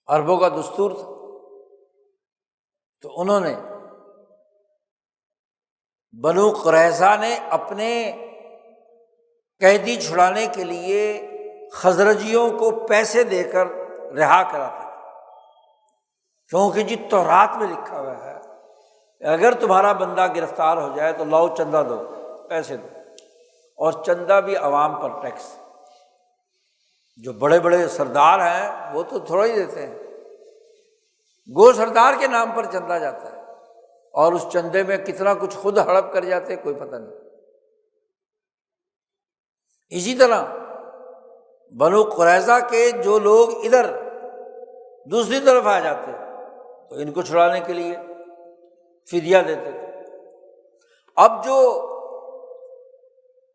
عربوں کا دستور تھا۔ تو انہوں نے بنو قریظہ نے اپنے قیدی چھڑانے کے لیے خزرجیوں کو پیسے دے کر رہا کراتا تھا، کیونکہ جی تورات میں لکھا ہوا ہے اگر تمہارا بندہ گرفتار ہو جائے تو لاؤ چندہ دو، پیسے دو، اور چندہ بھی عوام پر ٹیکس۔ جو بڑے بڑے سردار ہیں وہ تو تھوڑا ہی دیتے ہیں، گو سردار کے نام پر چندہ جاتا ہے، اور اس چندے میں کتنا کچھ خود ہڑپ کر جاتے کوئی پتہ نہیں۔ اسی طرح بنو قریظہ کے جو لوگ ادھر دوسری طرف آ جاتے تو ان کو چھڑانے کے لیے فدیہ دیتے تھے۔ اب جو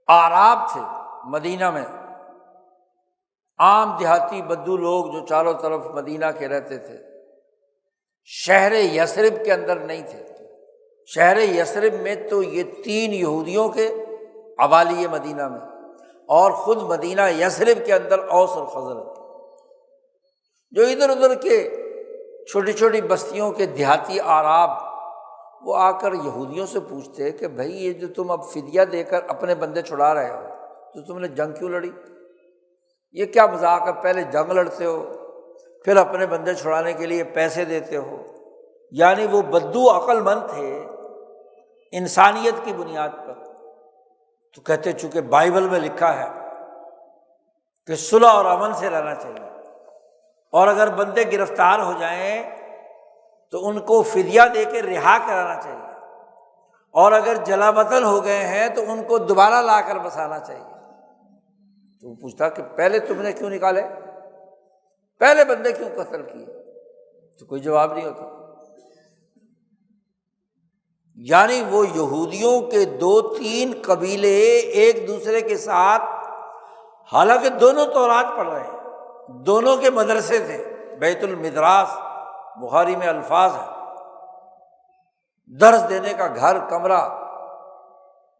اعراب تھے مدینہ میں، عام دیہاتی بدو لوگ جو چاروں طرف مدینہ کے رہتے تھے، شہر یثرب کے اندر نہیں تھے۔ شہر یثرب میں تو یہ 3 یہودیوں کے عوالی مدینہ میں، اور خود مدینہ یثرب کے اندر اوس اور خزرج، جو ادھر ادھر کے چھوٹی چھوٹی بستیوں کے دیہاتی اعراب، وہ آ کر یہودیوں سے پوچھتے کہ بھائی یہ جو تم اب فدیہ دے کر اپنے بندے چھڑا رہے ہو تو تم نے جنگ کیوں لڑی؟ یہ کیا مذاق ہے؟ پہلے جنگ لڑتے ہو پھر اپنے بندے چھڑانے کے لیے پیسے دیتے ہو۔ یعنی وہ بدو عقل مند تھے انسانیت کی بنیاد پر، تو کہتے چونکہ بائبل میں لکھا ہے کہ صلح اور امن سے رہنا چاہیے، اور اگر بندے گرفتار ہو جائیں تو ان کو فدیہ دے کے رہا کرانا چاہیے، اور اگر جلا وطن ہو گئے ہیں تو ان کو دوبارہ لا کر بسانا چاہیے۔ تو وہ پوچھتا کہ پہلے تم نے کیوں نکالے، پہلے بندے کیوں قتل کیے؟ تو کوئی جواب نہیں ہوتا۔ یعنی وہ یہودیوں کے 2-3 قبیلے ایک دوسرے کے ساتھ، حالانکہ دونوں تورات پڑھ رہے ہیں، دونوں کے مدرسے تھے، بیت المدراس بخاری میں الفاظ ہے، درس دینے کا گھر کمرہ۔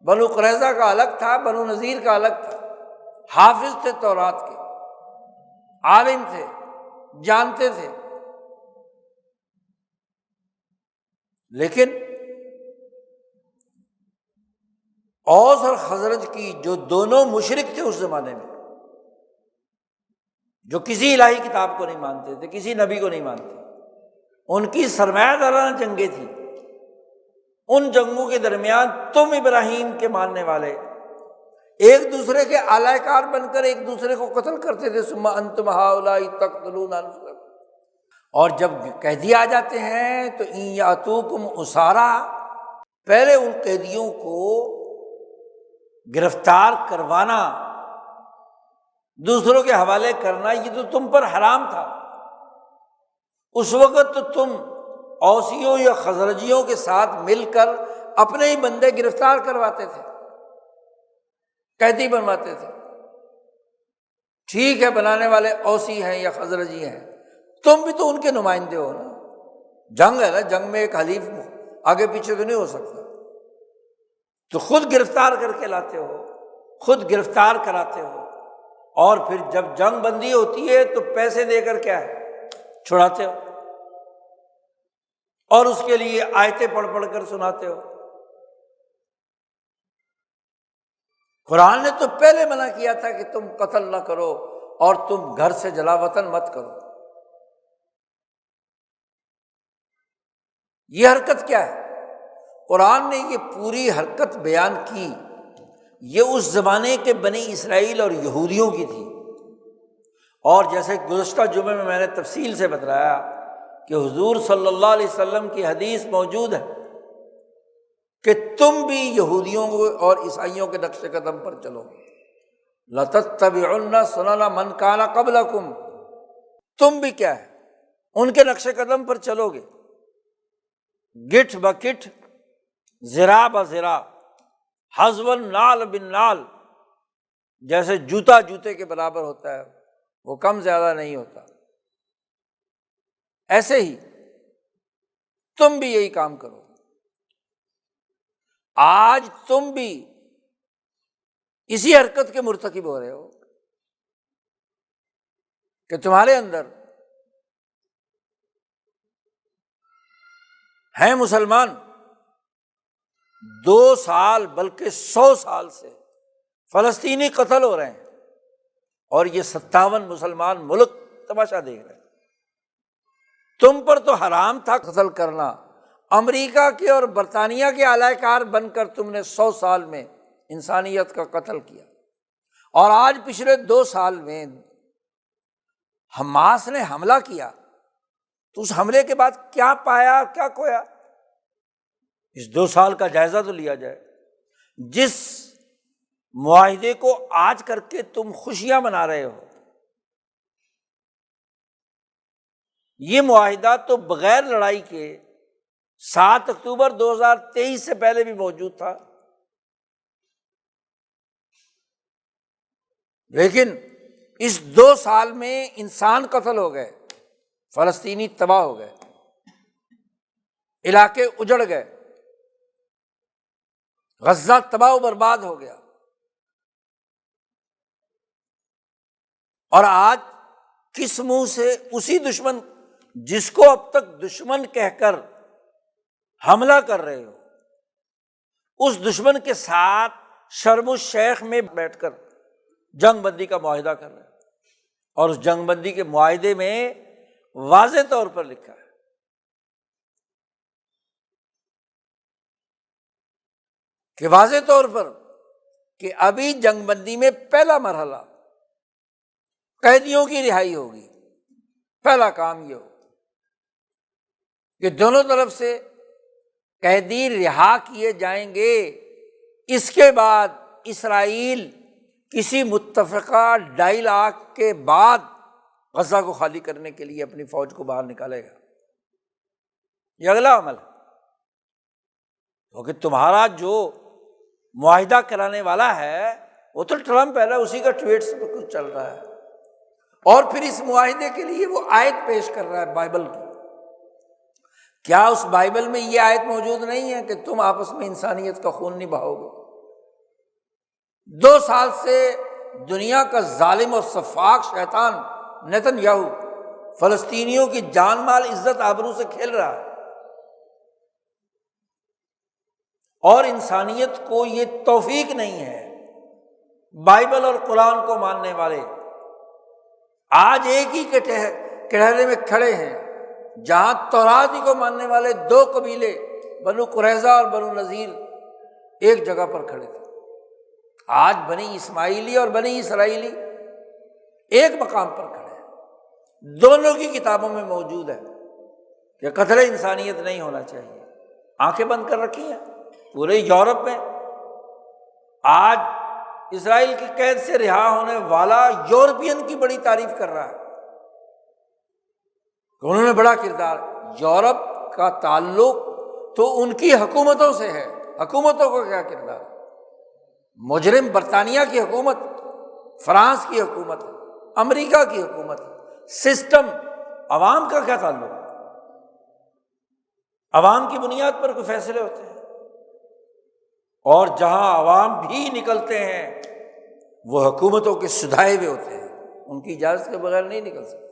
بنو قریظہ کا الگ تھا، بنو نذیر کا الگ تھا، حافظ تھے تورات کے، عالم تھے، جانتے تھے، لیکن اوس اور خزرج کی جو دونوں مشرک تھے اس زمانے میں، جو کسی الہی کتاب کو نہیں مانتے تھے، کسی نبی کو نہیں مانتے، ان کی سرمایہ دارانہ جنگیں تھیں۔ ان جنگوں کے درمیان تم ابراہیم کے ماننے والے ایک دوسرے کے اعلی کار بن کر ایک دوسرے کو قتل کرتے تھے، ثم انتم ہؤلاء تقتلون انفسکم۔ اور جب قیدی آ جاتے ہیں تو ان یاتوکم اسارا، پہلے ان قیدیوں کو گرفتار کروانا، دوسروں کے حوالے کرنا، یہ تو تم پر حرام تھا۔ اس وقت تو تم اوسیوں یا خزرجیوں کے ساتھ مل کر اپنے ہی بندے گرفتار کرواتے تھے، قیدی بنواتے تھے۔ ٹھیک ہے بنانے والے اوسی ہیں یا خزرجی ہیں، تم بھی تو ان کے نمائندے ہو نا۔ جنگ ہے نا، جنگ میں ایک حلیف آگے پیچھے تو نہیں ہو سکتا، تو خود گرفتار کر کے لاتے ہو، خود گرفتار کراتے ہو، اور پھر جب جنگ بندی ہوتی ہے تو پیسے دے کر کیا ہے چھڑاتے ہو، اور اس کے لیے آیتیں پڑھ پڑھ کر سناتے ہو۔ قرآن نے تو پہلے منع کیا تھا کہ تم قتل نہ کرو اور تم گھر سے جلا وطن مت کرو۔ یہ حرکت کیا ہے؟ قرآن نے یہ پوری حرکت بیان کی، یہ اس زمانے کے بنی اسرائیل اور یہودیوں کی تھی۔ اور جیسے گزشتہ جمعے میں نے تفصیل سے بتلایا کہ حضور صلی اللہ علیہ وسلم کی حدیث موجود ہے کہ تم بھی یہودیوں اور عیسائیوں کے نقش قدم پر چلو گے، لَتَتَّبِعُنَّ سُنَنَ مَنْ كَانَ قَبْلَكُمْ، تم بھی کیا ہے ان کے نقش قدم پر چلو گے، گٹھ بکٹھ، ذراع بذراع، حذو النعل بالنعل، جیسے جوتا جوتے کے برابر ہوتا ہے، وہ کم زیادہ نہیں ہوتا، ایسے ہی تم بھی یہی کام کرو۔ آج تم بھی اسی حرکت کے مرتکب ہو رہے ہو کہ تمہارے اندر ہیں مسلمان 2 سال بلکہ 100 سال سے فلسطینی قتل ہو رہے ہیں، اور یہ 57 مسلمان ملک تماشا دیکھ رہے ہیں۔ تم پر تو حرام تھا قتل کرنا، امریکہ کے اور برطانیہ کے اعلی کار بن کر تم نے 100 سال میں انسانیت کا قتل کیا، اور آج پچھلے 2 سال میں حماس نے حملہ کیا تو اس حملے کے بعد کیا پایا کیا کھویا، اس 2 سال کا جائزہ تو لیا جائے۔ جس معاہدے کو آج کر کے تم خوشیاں منا رہے ہو، یہ معاہدہ تو بغیر لڑائی کے 7 اکتوبر 2023 سے پہلے بھی موجود تھا، لیکن اس 2 سال میں انسان قتل ہو گئے، فلسطینی تباہ ہو گئے، علاقے اجڑ گئے، غزہ تباہ و برباد ہو گیا، اور آج کس منہ سے اسی دشمن جس کو اب تک دشمن کہہ کر حملہ کر رہے ہو، اس دشمن کے ساتھ شرم الشیخ میں بیٹھ کر جنگ بندی کا معاہدہ کر رہے ہیں، اور اس جنگ بندی کے معاہدے میں واضح طور پر لکھا ہے کہ واضح طور پر کہ ابھی جنگ بندی میں پہلا مرحلہ قیدیوں کی رہائی ہوگی، پہلا کام یہ ہو کہ دونوں طرف سے قیدی رہا کیے جائیں گے، اس کے بعد اسرائیل کسی متفقہ ڈائیلاگ کے بعد غزہ کو خالی کرنے کے لیے اپنی فوج کو باہر نکالے گا۔ یہ اگلا عمل ہے، کیونکہ تمہارا جو معاہدہ کرانے والا ہے وہ تو ٹرمپ ہے نا، اسی کا ٹویٹس پہ کچھ چل رہا ہے، اور پھر اس معاہدے کے لیے وہ آیت پیش کر رہا ہے بائبل کی۔ کیا اس بائبل میں یہ آیت موجود نہیں ہے کہ تم آپس میں انسانیت کا خون نہیں بہاؤ گے؟ 2 سال سے دنیا کا ظالم اور سفاک شیطان نیتن یاہو فلسطینیوں کی جان مال عزت آبرو سے کھیل رہا ہے، اور انسانیت کو یہ توفیق نہیں ہے۔ بائبل اور قرآن کو ماننے والے آج ایک ہی کٹہرے میں کھڑے ہیں، جہاں تورات ہی کو ماننے والے 2 قبیلے بنو قریظہ اور بنو نذیر ایک جگہ پر کھڑے تھے، آج بنی اسماعیلی اور بنی اسرائیلی ایک مقام پر کھڑے ہیں۔ دونوں کی کتابوں میں موجود ہے کہ قتل انسانیت نہیں ہونا چاہیے، آنکھیں بند کر رکھی ہیں۔ پورے یورپ میں آج اسرائیل کی قید سے رہا ہونے والا یورپین کی بڑی تعریف کر رہا ہے کہ انہوں نے بڑا کردار، یورپ کا تعلق تو ان کی حکومتوں سے ہے، حکومتوں کا کیا کردار ہے؟ مجرم برطانیہ کی حکومت، فرانس کی حکومت، امریکہ کی حکومت ہے، سسٹم، عوام کا کیا تعلق؟ عوام کی بنیاد پر کوئی فیصلے ہوتے ہیں، اور جہاں عوام بھی نکلتے ہیں وہ حکومتوں کے سدھائے ہوئے ہوتے ہیں، ان کی اجازت کے بغیر نہیں نکل سکتے۔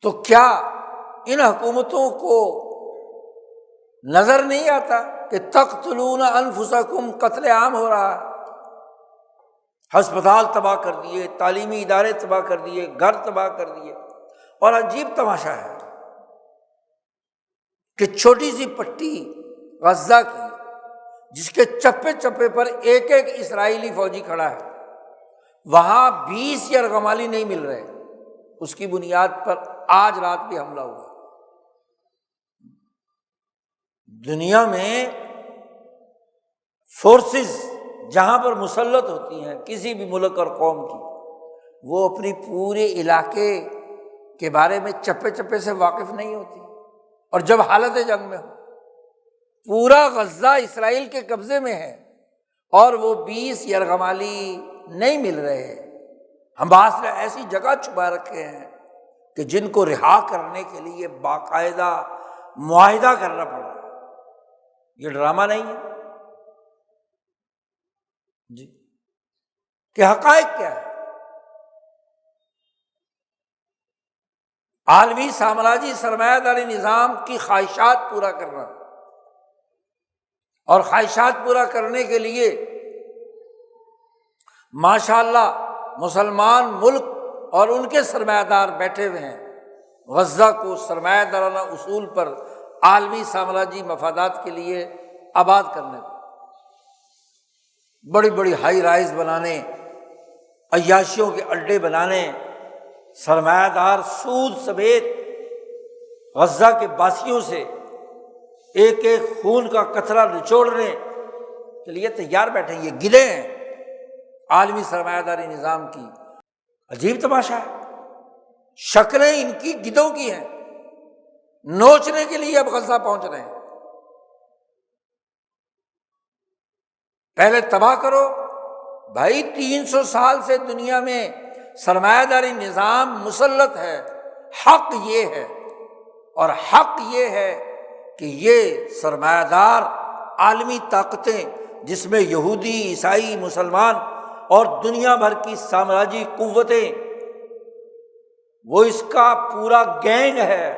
تو کیا ان حکومتوں کو نظر نہیں آتا کہ تقتلون انفسکم، قتل عام ہو رہا ہے، ہسپتال تباہ کر دیے، تعلیمی ادارے تباہ کر دیے، گھر تباہ کر دیے؟ اور عجیب تماشا ہے کہ چھوٹی سی پٹی غزہ کی، جس کے چپے چپے پر ایک ایک اسرائیلی فوجی کھڑا ہے، وہاں 20 یرغمالی نہیں مل رہے، اس کی بنیاد پر آج رات بھی حملہ ہوا۔ دنیا میں فورسز جہاں پر مسلط ہوتی ہیں کسی بھی ملک اور قوم کی، وہ اپنی پورے علاقے کے بارے میں چپے چپے سے واقف نہیں ہوتی، اور جب حالت جنگ میں ہو، پورا غزہ اسرائیل کے قبضے میں ہے اور وہ 20 یرغمالی نہیں مل رہے، حماس نے ایسی جگہ چھپا رکھے ہیں کہ جن کو رہا کرنے کے لیے باقاعدہ معاہدہ کرنا پڑ رہا ہے۔ یہ ڈرامہ نہیں ہے جی، کہ حقائق کیا ہے؟ عالمی سامراجی سرمایہ داری نظام کی خواہشات پورا کرنا، اور خواہشات پورا کرنے کے لیے ماشاءاللہ مسلمان ملک اور ان کے سرمایہ دار بیٹھے ہوئے ہیں غزہ کو سرمایہ دارانہ اصول پر عالمی سامراجی مفادات کے لیے آباد کرنے کو، بڑی بڑی ہائی رائز بنانے، عیاشیوں کے اڈے بنانے، سرمایہ دار سود سمیت غزہ کے باسیوں سے ایک ایک خون کا قطرہ نچوڑنے کے لیے تیار بیٹھے ہیں۔ یہ گدے ہیں عالمی سرمایہ داری نظام کی۔ عجیب تماشا ہے، شکلیں ان کی گدوں کی ہیں، نوچنے کے لیے اب غزہ پہنچ رہے ہیں۔ پہلے تباہ کرو بھائی، 300 سال سے دنیا میں سرمایہ داری نظام مسلط ہے، حق یہ ہے، اور حق یہ ہے کہ یہ سرمایہ دار عالمی طاقتیں جس میں یہودی، عیسائی، مسلمان اور دنیا بھر کی سامراجی قوتیں، وہ اس کا پورا گینگ ہے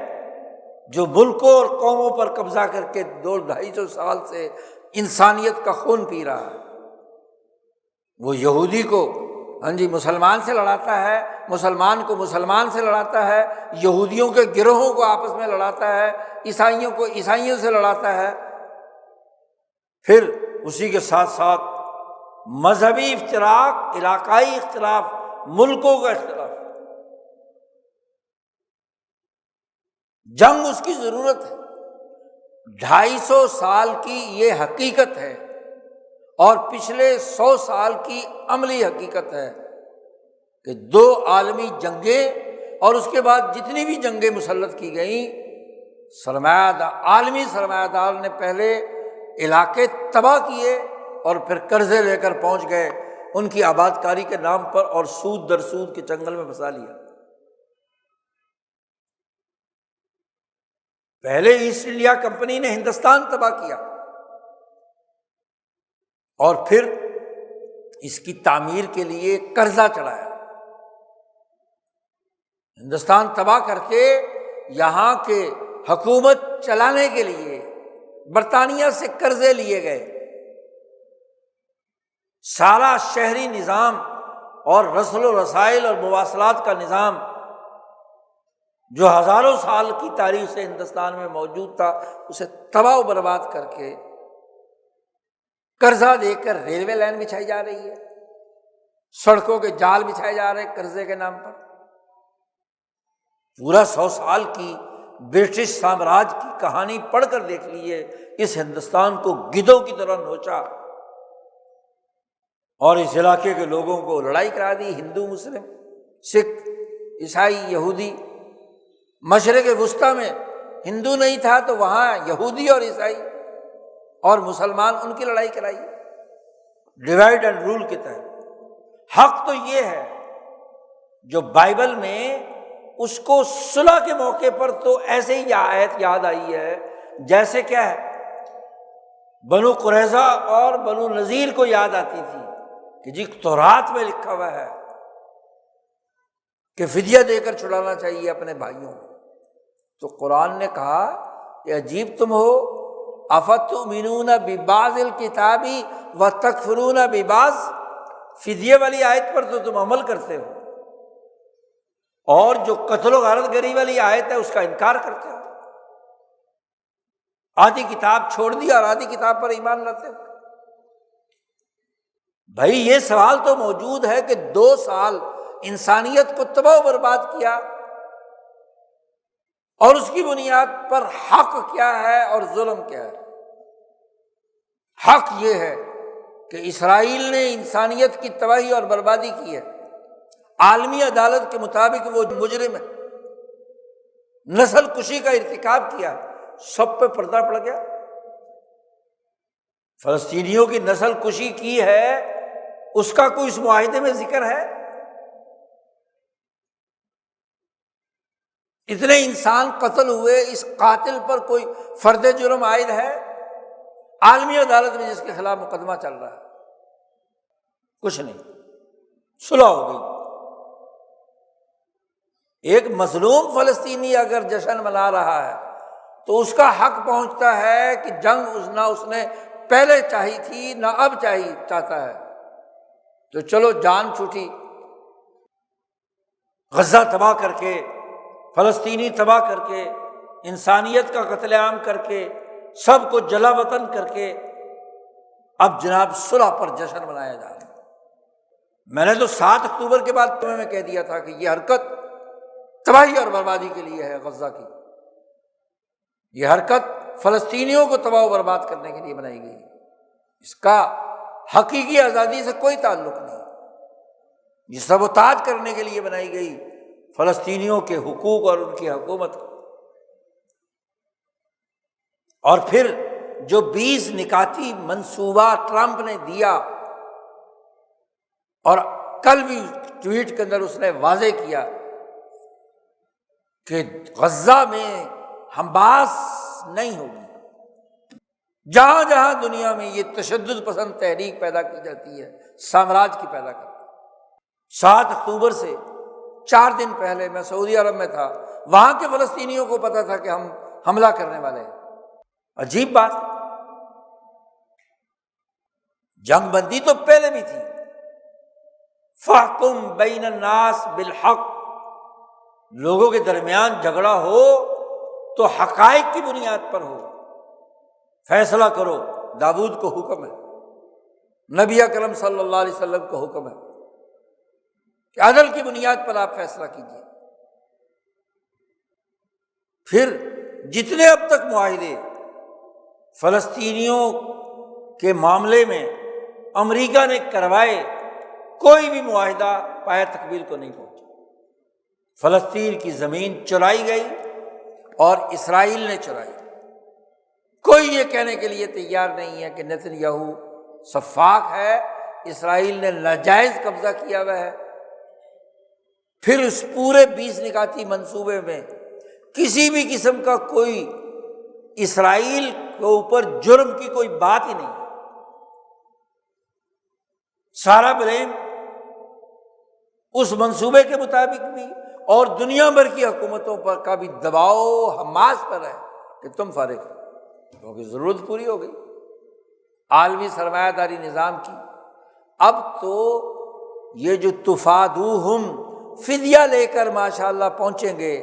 جو ملکوں اور قوموں پر قبضہ کر کے 200-250 سال سے انسانیت کا خون پی رہا ہے۔ وہ یہودی کو مسلمان سے لڑاتا ہے، مسلمان کو مسلمان سے لڑاتا ہے، یہودیوں کے گروہوں کو آپس میں لڑاتا ہے، عیسائیوں کو عیسائیوں سے لڑاتا ہے، پھر اسی کے ساتھ ساتھ مذہبی افتراق، علاقائی اختلاف، ملکوں کا اختلاف۔ جنگ اس کی ضرورت ہے، 250 سال کی یہ حقیقت ہے، اور پچھلے 100 سال کی عملی حقیقت ہے کہ 2 عالمی جنگیں اور اس کے بعد جتنی بھی جنگیں مسلط کی گئیں، عالمی سرمایہ دار نے پہلے علاقے تباہ کیے اور پھر قرضے لے کر پہنچ گئے ان کی آباد کاری کے نام پر، اور سود در سود کے چنگل میں پھنسا لیا۔ پہلے ایسٹ انڈیا کمپنی نے ہندوستان تباہ کیا، اور پھر اس کی تعمیر کے لیے قرضہ چڑھایا۔ ہندوستان تباہ کر کے یہاں کے حکومت چلانے کے لیے برطانیہ سے قرضے لیے گئے، سارا شہری نظام اور رسل و رسائل اور مواصلات کا نظام جو ہزاروں سال کی تاریخ سے ہندوستان میں موجود تھا، اسے تباہ و برباد کر کے قرضہ دے کر ریلوے لائن بچھائی جا رہی ہے، سڑکوں کے جال بچھائے جا رہے ہیں قرضے کے نام پر۔ پورا 100 سال کی برٹش سامراج کی کہانی پڑھ کر دیکھ لیجیے، اس ہندوستان کو گدھوں کی طرح نوچا اور اس علاقے کے لوگوں کو لڑائی کرا دی، ہندو مسلم، سکھ، عیسائی، یہودی۔ مشرق وسطیٰ میں ہندو نہیں تھا تو وہاں یہودی اور عیسائی اور مسلمان ان کی لڑائی کرائی، ڈیوائڈ اینڈ رول کے تحت۔ حق تو یہ ہے جو بائبل میں اس کو صلح کے موقع پر تو ایسے ہی یہ آیت یاد آئی ہے جیسے کیا ہے بنو قریظہ اور بنو نذیر کو یاد آتی تھی کہ جی تورات میں لکھا ہوا ہے کہ فدیہ دے کر چھڑانا چاہیے اپنے بھائیوں کو۔ تو قرآن نے کہا کہ عجیب تم ہو، افتؤمنون ببعض الکتاب وتکفرون ببعض، فدیے والی آیت پر تو تم عمل کرتے ہو اور جو قتل و غارت گری والی آیت ہے اس کا انکار کرتے ہو، آدھی کتاب چھوڑ دی اور آدھی کتاب پر ایمان لاتے ہو۔ بھائی یہ سوال تو موجود ہے کہ 2 سال انسانیت کو تباہ و برباد کیا اور اس کی بنیاد پر حق کیا ہے اور ظلم کیا ہے؟ حق یہ ہے کہ اسرائیل نے انسانیت کی تباہی اور بربادی کی ہے، عالمی عدالت کے مطابق وہ مجرم ہے، نسل کشی کا ارتکاب کیا، سب پہ پردہ پڑ گیا۔ فلسطینیوں کی نسل کشی کی ہے، اس کا کوئی اس معاہدے میں ذکر ہے؟ اتنے انسان قتل ہوئے، اس قاتل پر کوئی فرد جرم عائد ہے؟ عالمی عدالت میں جس کے خلاف مقدمہ چل رہا ہے کچھ نہیں، صلح ہو گئی۔ ایک مظلوم فلسطینی اگر جشن منا رہا ہے تو اس کا حق پہنچتا ہے کہ جنگ نہ اس نے پہلے چاہی تھی نہ اب چاہتا ہے، تو چلو جان چھوٹی، غزہ تباہ کر کے، فلسطینی تباہ کر کے، انسانیت کا قتل عام کر کے، سب کو جلا وطن کر کے، اب جناب صلح پر جشن منایا جا رہا ہے۔ میں نے تو 7 اکتوبر کے بعد تمہیں میں کہہ دیا تھا کہ یہ حرکت تباہی اور بربادی کے لیے ہے، غزہ کی یہ حرکت فلسطینیوں کو تباہ و برباد کرنے کے لیے بنائی گئی، اس کا حقیقی آزادی سے کوئی تعلق نہیں، یہ سبوتاج کرنے کے لیے بنائی گئی فلسطینیوں کے حقوق اور ان کی حکومت کو۔ اور پھر جو 20 نکاتی منصوبہ ٹرمپ نے دیا، اور کل بھی ٹویٹ کے اندر اس نے واضح کیا کہ غزہ میں حماس نہیں ہوگی، جہاں جہاں دنیا میں یہ تشدد پسند تحریک پیدا کی جاتی ہے، سامراج کی پیدا کرتی ہے۔ 7 اکتوبر سے 4 دن پہلے میں سعودی عرب میں تھا، وہاں کے فلسطینیوں کو پتا تھا کہ ہم حملہ کرنے والے ہیں۔ عجیب بات، جنگ بندی تو پہلے بھی تھی، فاحکم بین الناس بالحق، لوگوں کے درمیان جھگڑا ہو تو حقائق کی بنیاد پر ہو، فیصلہ کرو۔ داؤد کو حکم ہے، نبی اکرم صلی اللہ علیہ وسلم کو حکم ہے کہ عدل کی بنیاد پر آپ فیصلہ کیجیے۔ پھر جتنے اب تک معاہدے فلسطینیوں کے معاملے میں امریکہ نے کروائے، کوئی بھی معاہدہ پایہ تکمیل کو نہیں پہنچا۔ فلسطین کی زمین چرائی گئی اور اسرائیل نے چرائی، کوئی یہ کہنے کے لیے تیار نہیں ہے کہ نیتن یاہو سفاک ہے، اسرائیل نے ناجائز قبضہ کیا ہوا ہے۔ پھر اس پورے 20 نکاتی منصوبے میں کسی بھی قسم کا کوئی اسرائیل کے اوپر جرم کی کوئی بات ہی نہیں، سارا بلیم اس منصوبے کے مطابق بھی اور دنیا بھر کی حکومتوں پر کا بھی دباؤ حماس پر ہے کہ تم فارغ ہو، کیونکہ ضرورت پوری ہو گئی عالمی سرمایہ داری نظام کی۔ اب تو یہ جو تفادوہم، فدیہ لے کر ماشاءاللہ پہنچیں گے،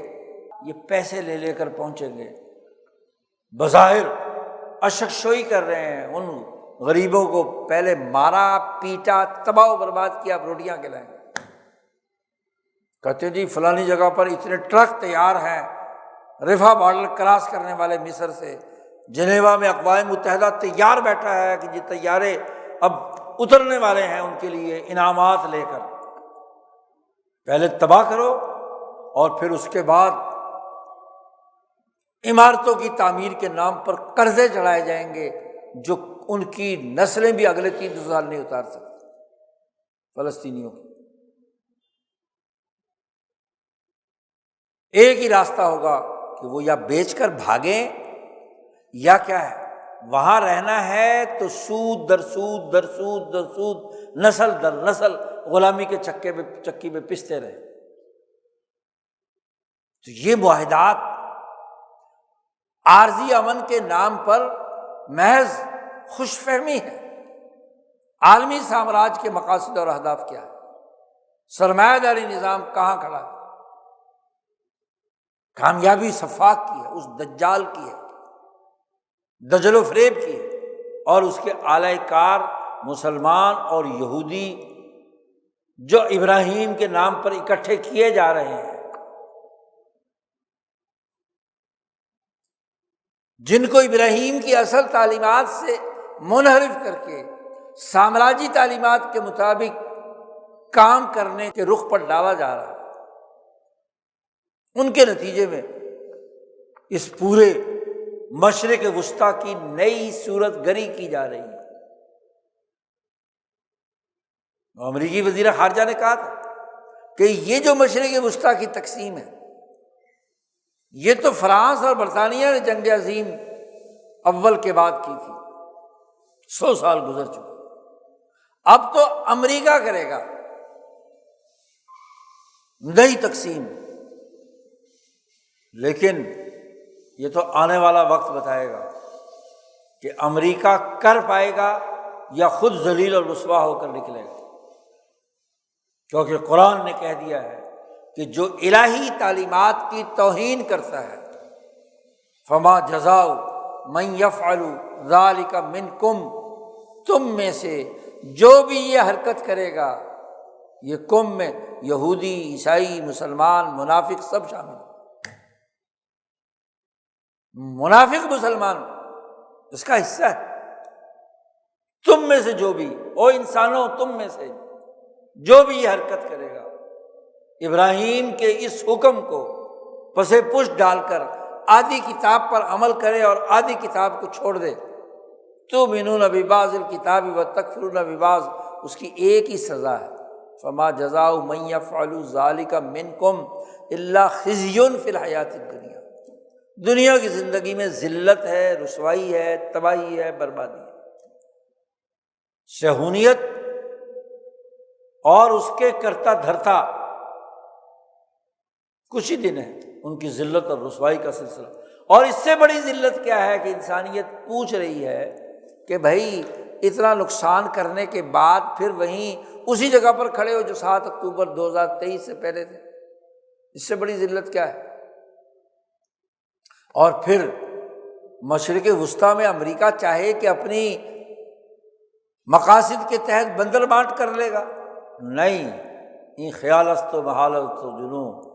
یہ پیسے لے کر پہنچیں گے، بظاہر اشک شوئی کر رہے ہیں، ان غریبوں کو پہلے مارا پیٹا تباہ و برباد کیا، اب روٹیاں کھلائیں گے۔ کہتے جی فلانی جگہ پر اتنے ٹرک تیار ہیں، رفح بارڈر کراس کرنے والے مصر سے، جنیوا میں اقوام متحدہ تیار بیٹھا ہے کہ یہ طیارے اب اترنے والے ہیں ان کے لیے انعامات لے کر۔ پہلے تباہ کرو اور پھر اس کے بعد عمارتوں کی تعمیر کے نام پر قرضے چڑھائے جائیں گے جو ان کی نسلیں بھی اگلے 300 سال نہیں اتار سکتی۔ فلسطینیوں کی۔ ایک ہی راستہ ہوگا کہ وہ یا بیچ کر بھاگیں یا کیا ہے، وہاں رہنا ہے تو سود در سود در سود در سود، نسل در نسل غلامی کے چکی پہ پستے رہے۔ تو یہ معاہدات عارضی امن کے نام پر محض خوش فہمی ہے۔ عالمی سامراج کے مقاصد اور اہداف کیا ہے؟ سرمایہ داری نظام کہاں کھڑا ہے؟ کامیابی سفاق کی ہے، اس دجال کی ہے، دجل و فریب کی ہے، اور اس کے اعلی کار مسلمان اور یہودی جو ابراہیم کے نام پر اکٹھے کیے جا رہے ہیں، جن کو ابراہیم کی اصل تعلیمات سے منحرف کر کے سامراجی تعلیمات کے مطابق کام کرنے کے رخ پر ڈالا جا رہا ہے، ان کے نتیجے میں اس پورے مشرق وسطیٰ کی نئی صورت گری کی جا رہی ہے۔ امریکی وزیر خارجہ نے کہا تھا کہ یہ جو مشرق وسطیٰ کی تقسیم ہے، یہ تو فرانس اور برطانیہ نے جنگ عظیم اول کے بعد کی تھی، 100 سال گزر چکے، اب تو امریکہ کرے گا نئی تقسیم۔ لیکن یہ تو آنے والا وقت بتائے گا کہ امریکہ کر پائے گا یا خود ذلیل اور رسوا ہو کر نکلے گا، کیونکہ قرآن نے کہہ دیا ہے کہ جو الہی تعلیمات کی توہین کرتا ہے، فما جزاء من یفعل ذلک منکم، تم میں سے جو بھی یہ حرکت کرے گا، یہ کم میں یہودی، عیسائی، مسلمان، منافق سب شامل ہیں۔ منافق مسلمان اس کا حصہ ہے۔ تم میں سے جو بھی، او انسانوں تم میں سے جو بھی یہ حرکت کرے گا، ابراہیم کے اس حکم کو پسے پش ڈال کر آدھی کتاب پر عمل کرے اور آدھی کتاب کو چھوڑ دے، تؤمنون ببعض الکتاب وتکفرون ببعض، اس کی ایک ہی سزا ہے، فما جزاء من یفعل ذلک منکم الا خزی فی الحیاۃ الدنیا، دنیا کی زندگی میں ذلت ہے، رسوائی ہے، تباہی ہے، بربادی ہے۔ صہیونیت اور اس کے کرتا دھرتا کچھ ہی دن ہے ان کی ذلت اور رسوائی کا سلسلہ۔ اور اس سے بڑی ذلت کیا ہے کہ انسانیت پوچھ رہی ہے کہ بھائی اتنا نقصان کرنے کے بعد پھر وہیں اسی جگہ پر کھڑے ہو جو 7 اکتوبر 2023 سے پہلے تھے، اس سے بڑی ذلت کیا ہے؟ اور پھر مشرق وسطیٰ میں امریکہ چاہے کہ اپنی مقاصد کے تحت بندر بانٹ کر لے گا، نہیں، این خیال است و محال است و جنون،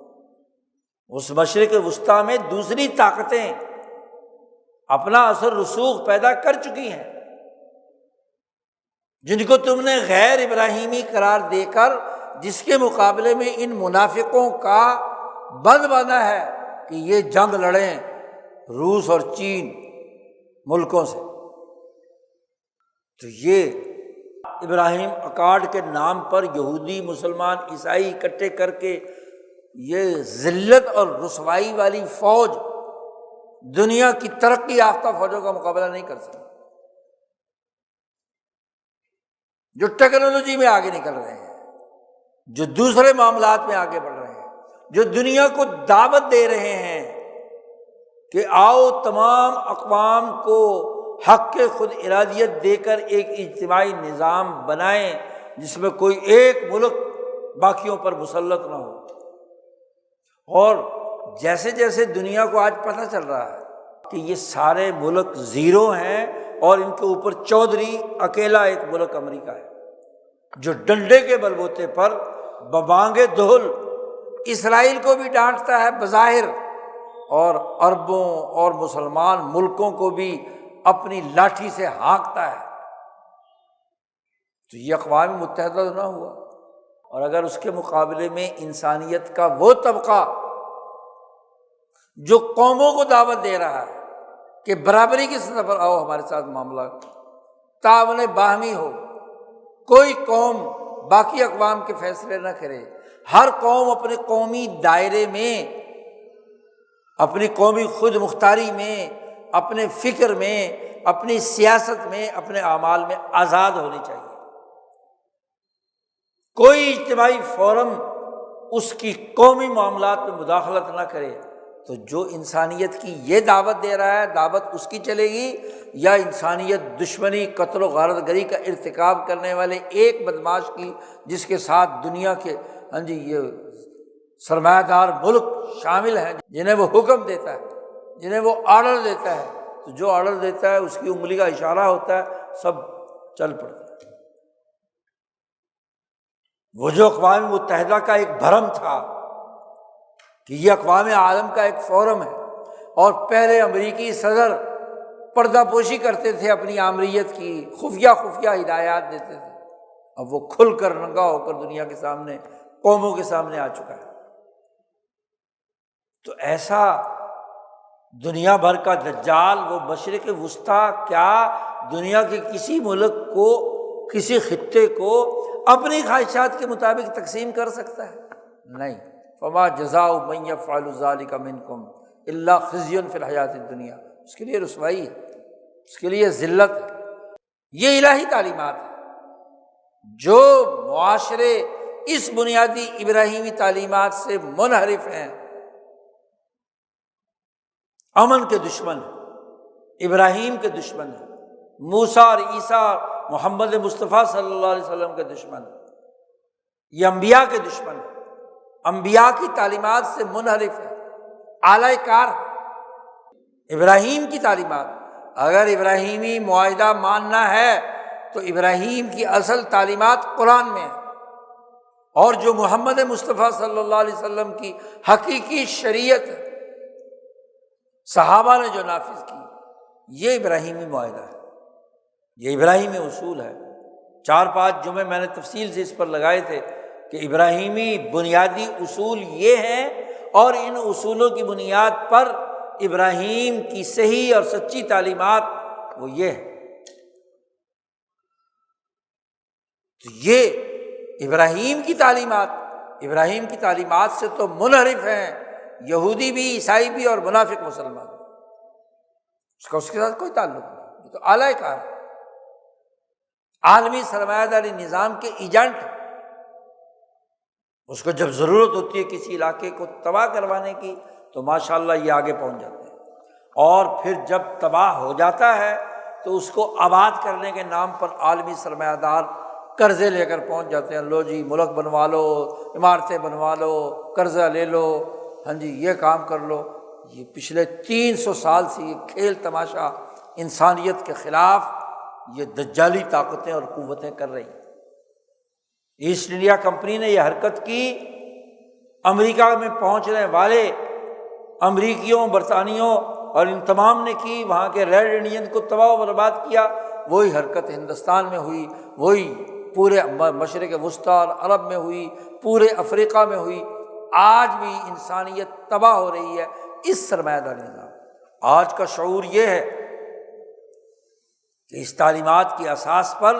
اس مشرق وسطیٰ میں دوسری طاقتیں اپنا اثر رسوخ پیدا کر چکی ہیں، جن کو تم نے غیر ابراہیمی قرار دے کر جس کے مقابلے میں ان منافقوں کا بند باندھا ہے کہ یہ جنگ لڑیں روس اور چین ملکوں سے۔ تو یہ ابراہیم اکارڈ کے نام پر یہودی، مسلمان، عیسائی اکٹھے کر کے یہ ذلت اور رسوائی والی فوج دنیا کی ترقی یافتہ فوجوں کا مقابلہ نہیں کر سکتی، جو ٹیکنالوجی میں آگے نکل رہے ہیں، جو دوسرے معاملات میں آگے بڑھ رہے ہیں، جو دنیا کو دعوت دے رہے ہیں کہ آؤ تمام اقوام کو حق کے خود ارادیت دے کر ایک اجتماعی نظام بنائیں جس میں کوئی ایک ملک باقیوں پر مسلط نہ ہو۔ اور جیسے جیسے دنیا کو آج پتہ چل رہا ہے کہ یہ سارے ملک زیرو ہیں اور ان کے اوپر چودھری اکیلا ایک ملک امریکہ ہے جو ڈنڈے کے بل بوتے پر ببانگ دہل اسرائیل کو بھی ڈانٹتا ہے بظاہر، اور عربوں اور مسلمان ملکوں کو بھی اپنی لاٹھی سے ہانکتا ہے۔ تو یہ اقوام متحدہ نہ ہوا، اور اگر اس کے مقابلے میں انسانیت کا وہ طبقہ جو قوموں کو دعوت دے رہا ہے کہ برابری کی سطح پر آؤ ہمارے ساتھ معاملہ تعاون باہمی ہو، کوئی قوم باقی اقوام کے فیصلے نہ کرے، ہر قوم اپنے قومی دائرے میں، اپنی قومی خود مختاری میں، اپنے فکر میں، اپنی سیاست میں، اپنے اعمال میں آزاد ہونی چاہیے۔ کوئی اجتماعی فورم اس کی قومی معاملات میں مداخلت نہ کرے۔ تو جو انسانیت کی یہ دعوت دے رہا ہے، دعوت اس کی چلے گی، یا انسانیت دشمنی، قتل و غارت گری کا ارتکاب کرنے والے ایک بدماش کی، جس کے ساتھ دنیا کے یہ سرمایہ دار ملک شامل ہیں، جنہیں وہ حکم دیتا ہے، جنہیں وہ آرڈر دیتا ہے، تو جو آرڈر دیتا ہے اس کی انگلی کا اشارہ ہوتا ہے، سب چل پڑتا ہے۔ وہ جو اقوام متحدہ کا ایک بھرم تھا کہ یہ اقوام عالم کا ایک فورم ہے، اور پہلے امریکی صدر پردہ پوشی کرتے تھے اپنی آمریت کی، خفیہ ہدایات دیتے تھے، اب وہ کھل کر ننگا ہو کر دنیا کے سامنے، قوموں کے سامنے آ چکا ہے۔ تو ایسا دنیا بھر کا دجال، وہ مشرق وسطیٰ کیا دنیا کے کسی ملک کو، کسی خطے کو اپنی خواہشات کے مطابق تقسیم کر سکتا ہے؟ نہیں۔ فما جزاء من یفعل ذلک منکم الا خزی فی الحیاۃ الدنیا، اس کے لیے رسوائی ہے، اس کے لیے ذلت ہے۔ یہ الہی تعلیمات ہیں جو معاشرے اس بنیادی ابراہیمی تعلیمات سے منحرف ہیں، امن کے دشمن ہیں، ابراہیم کے دشمن ہیں، موسیٰ اور عیسیٰ محمد مصطفیٰ صلی اللہ علیہ وسلم کے دشمن ہیں، یہ انبیاء کے دشمن ہیں، انبیاء کی تعلیمات سے منحرف ہے، اعلی کار ہے۔ ابراہیم کی تعلیمات، اگر ابراہیمی معاہدہ ماننا ہے تو ابراہیم کی اصل تعلیمات قرآن میں ہے، اور جو محمد مصطفیٰ صلی اللہ علیہ وسلم کی حقیقی شریعت ہے، صحابہ نے جو نافذ کی، یہ ابراہیمی معاہدہ ہے، یہ ابراہیمی اصول ہے۔ 4-5 جمعے میں نے تفصیل سے اس پر لگائے تھے کہ ابراہیمی بنیادی اصول یہ ہیں، اور ان اصولوں کی بنیاد پر ابراہیم کی صحیح اور سچی تعلیمات وہ یہ ہے۔ تو یہ ابراہیم کی تعلیمات سے تو منحرف ہیں یہودی بھی، عیسائی بھی اور منافق مسلمان، اس کے ساتھ کوئی تعلق نہیں، یہ تو اعلی کار ہے، عالمی سرمایہ داری نظام کے ایجنٹ۔ اس کو جب ضرورت ہوتی ہے کسی علاقے کو تباہ کروانے کی تو ماشاءاللہ یہ آگے پہنچ جاتے ہیں، اور پھر جب تباہ ہو جاتا ہے تو اس کو آباد کرنے کے نام پر عالمی سرمایہ دار قرضے لے کر پہنچ جاتے ہیں، لو جی ملک بنوا لو، عمارتیں بنوا لو، قرضہ لے لو، ہاں جی یہ کام کر لو۔ یہ پچھلے 300 سال سے یہ کھیل تماشا انسانیت کے خلاف یہ دجالی طاقتیں اور قوتیں کر رہی ہیں۔ ایسٹ انڈیا کمپنی نے یہ حرکت کی، امریکہ میں پہنچنے والے امریکیوں، برطانیوں اور ان تمام نے کی، وہاں کے ریڈ انڈین کو تباہ و برباد کیا۔ وہی حرکت ہندوستان میں ہوئی، وہی پورے مشرق وسطیٰ اور عرب میں ہوئی، پورے افریقہ میں ہوئی۔ آج بھی انسانیت تباہ ہو رہی ہے اس سرمایہ داری نظام۔ آج کا شعور یہ ہے کہ اس تعلیمات کی اساس پر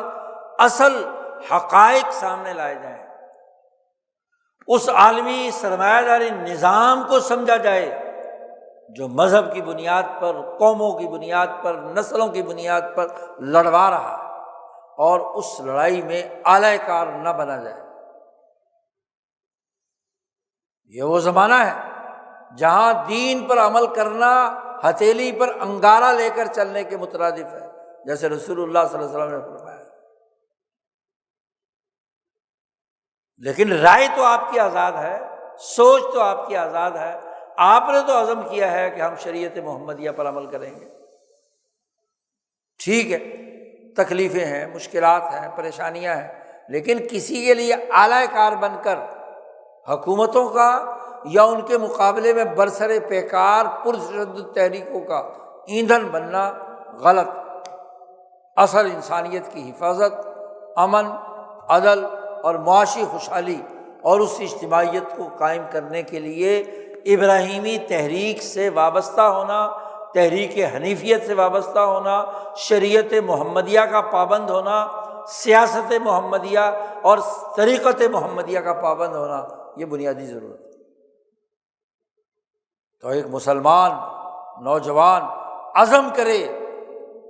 اصل حقائق سامنے لائے جائیں، اس عالمی سرمایہ داری نظام کو سمجھا جائے جو مذہب کی بنیاد پر، قوموں کی بنیاد پر، نسلوں کی بنیاد پر لڑوا رہا ہے، اور اس لڑائی میں اعلی کار نہ بنا جائے۔ یہ وہ زمانہ ہے جہاں دین پر عمل کرنا ہتھیلی پر انگارہ لے کر چلنے کے مترادف ہے، جیسے رسول اللہ صلی اللہ علیہ وسلم نے فرمایا۔ لیکن رائے تو آپ کی آزاد ہے، سوچ تو آپ کی آزاد ہے، آپ نے تو عزم کیا ہے کہ ہم شریعت محمدیہ پر عمل کریں گے۔ ٹھیک ہے، تکلیفیں ہیں، مشکلات ہیں، پریشانیاں ہیں، لیکن کسی کے لیے اعلی کار بن کر حکومتوں کا یا ان کے مقابلے میں برسر پیکار پرتشدد تحریکوں کا ایندھن بننا غلط۔ اصل انسانیت کی حفاظت، امن، عدل اور معاشی خوشحالی اور اس اجتماعیت کو قائم کرنے کے لیے ابراہیمی تحریک سے وابستہ ہونا، تحریک حنیفیت سے وابستہ ہونا، شریعت محمدیہ کا پابند ہونا، سیاست محمدیہ اور طریقت محمدیہ کا پابند ہونا، یہ بنیادی ضرورت ہے۔ تو ایک مسلمان نوجوان عزم کرے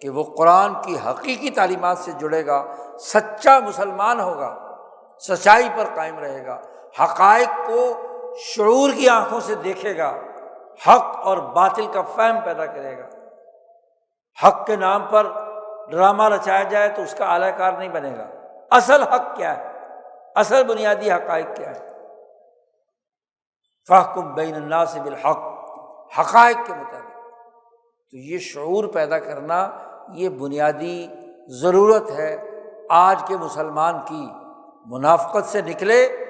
کہ وہ قرآن کی حقیقی تعلیمات سے جڑے گا، سچا مسلمان ہوگا، سچائی پر قائم رہے گا، حقائق کو شعور کی آنکھوں سے دیکھے گا، حق اور باطل کا فہم پیدا کرے گا۔ حق کے نام پر ڈرامہ رچایا جائے تو اس کا اعلی کار نہیں بنے گا۔ اصل حق کیا ہے، اصل بنیادی حقائق کیا ہے؟ فاحکم بین الناس بالحق، حقائق کے مطابق۔ تو یہ شعور پیدا کرنا یہ بنیادی ضرورت ہے آج کے مسلمان کی۔ منافقت سے نکلے،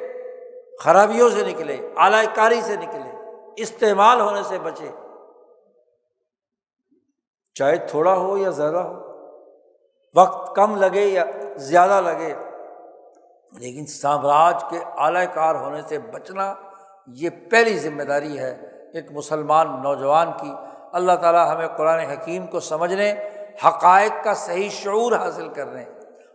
خرابیوں سے نکلے، اعلی کاری سے نکلے، استعمال ہونے سے بچے، چاہے تھوڑا ہو یا زیادہ ہو، وقت کم لگے یا زیادہ لگے، لیکن سامراج کے اعلی کار ہونے سے بچنا یہ پہلی ذمہ داری ہے ایک مسلمان نوجوان کی۔ اللہ تعالیٰ ہمیں قرآن حکیم کو سمجھنے، حقائق کا صحیح شعور حاصل کرنے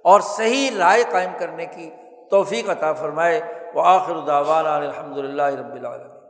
اور صحیح رائے قائم کرنے کی توفیق عطا فرمائے۔ وآخر دعوانا الحمد للہ رب العالمین۔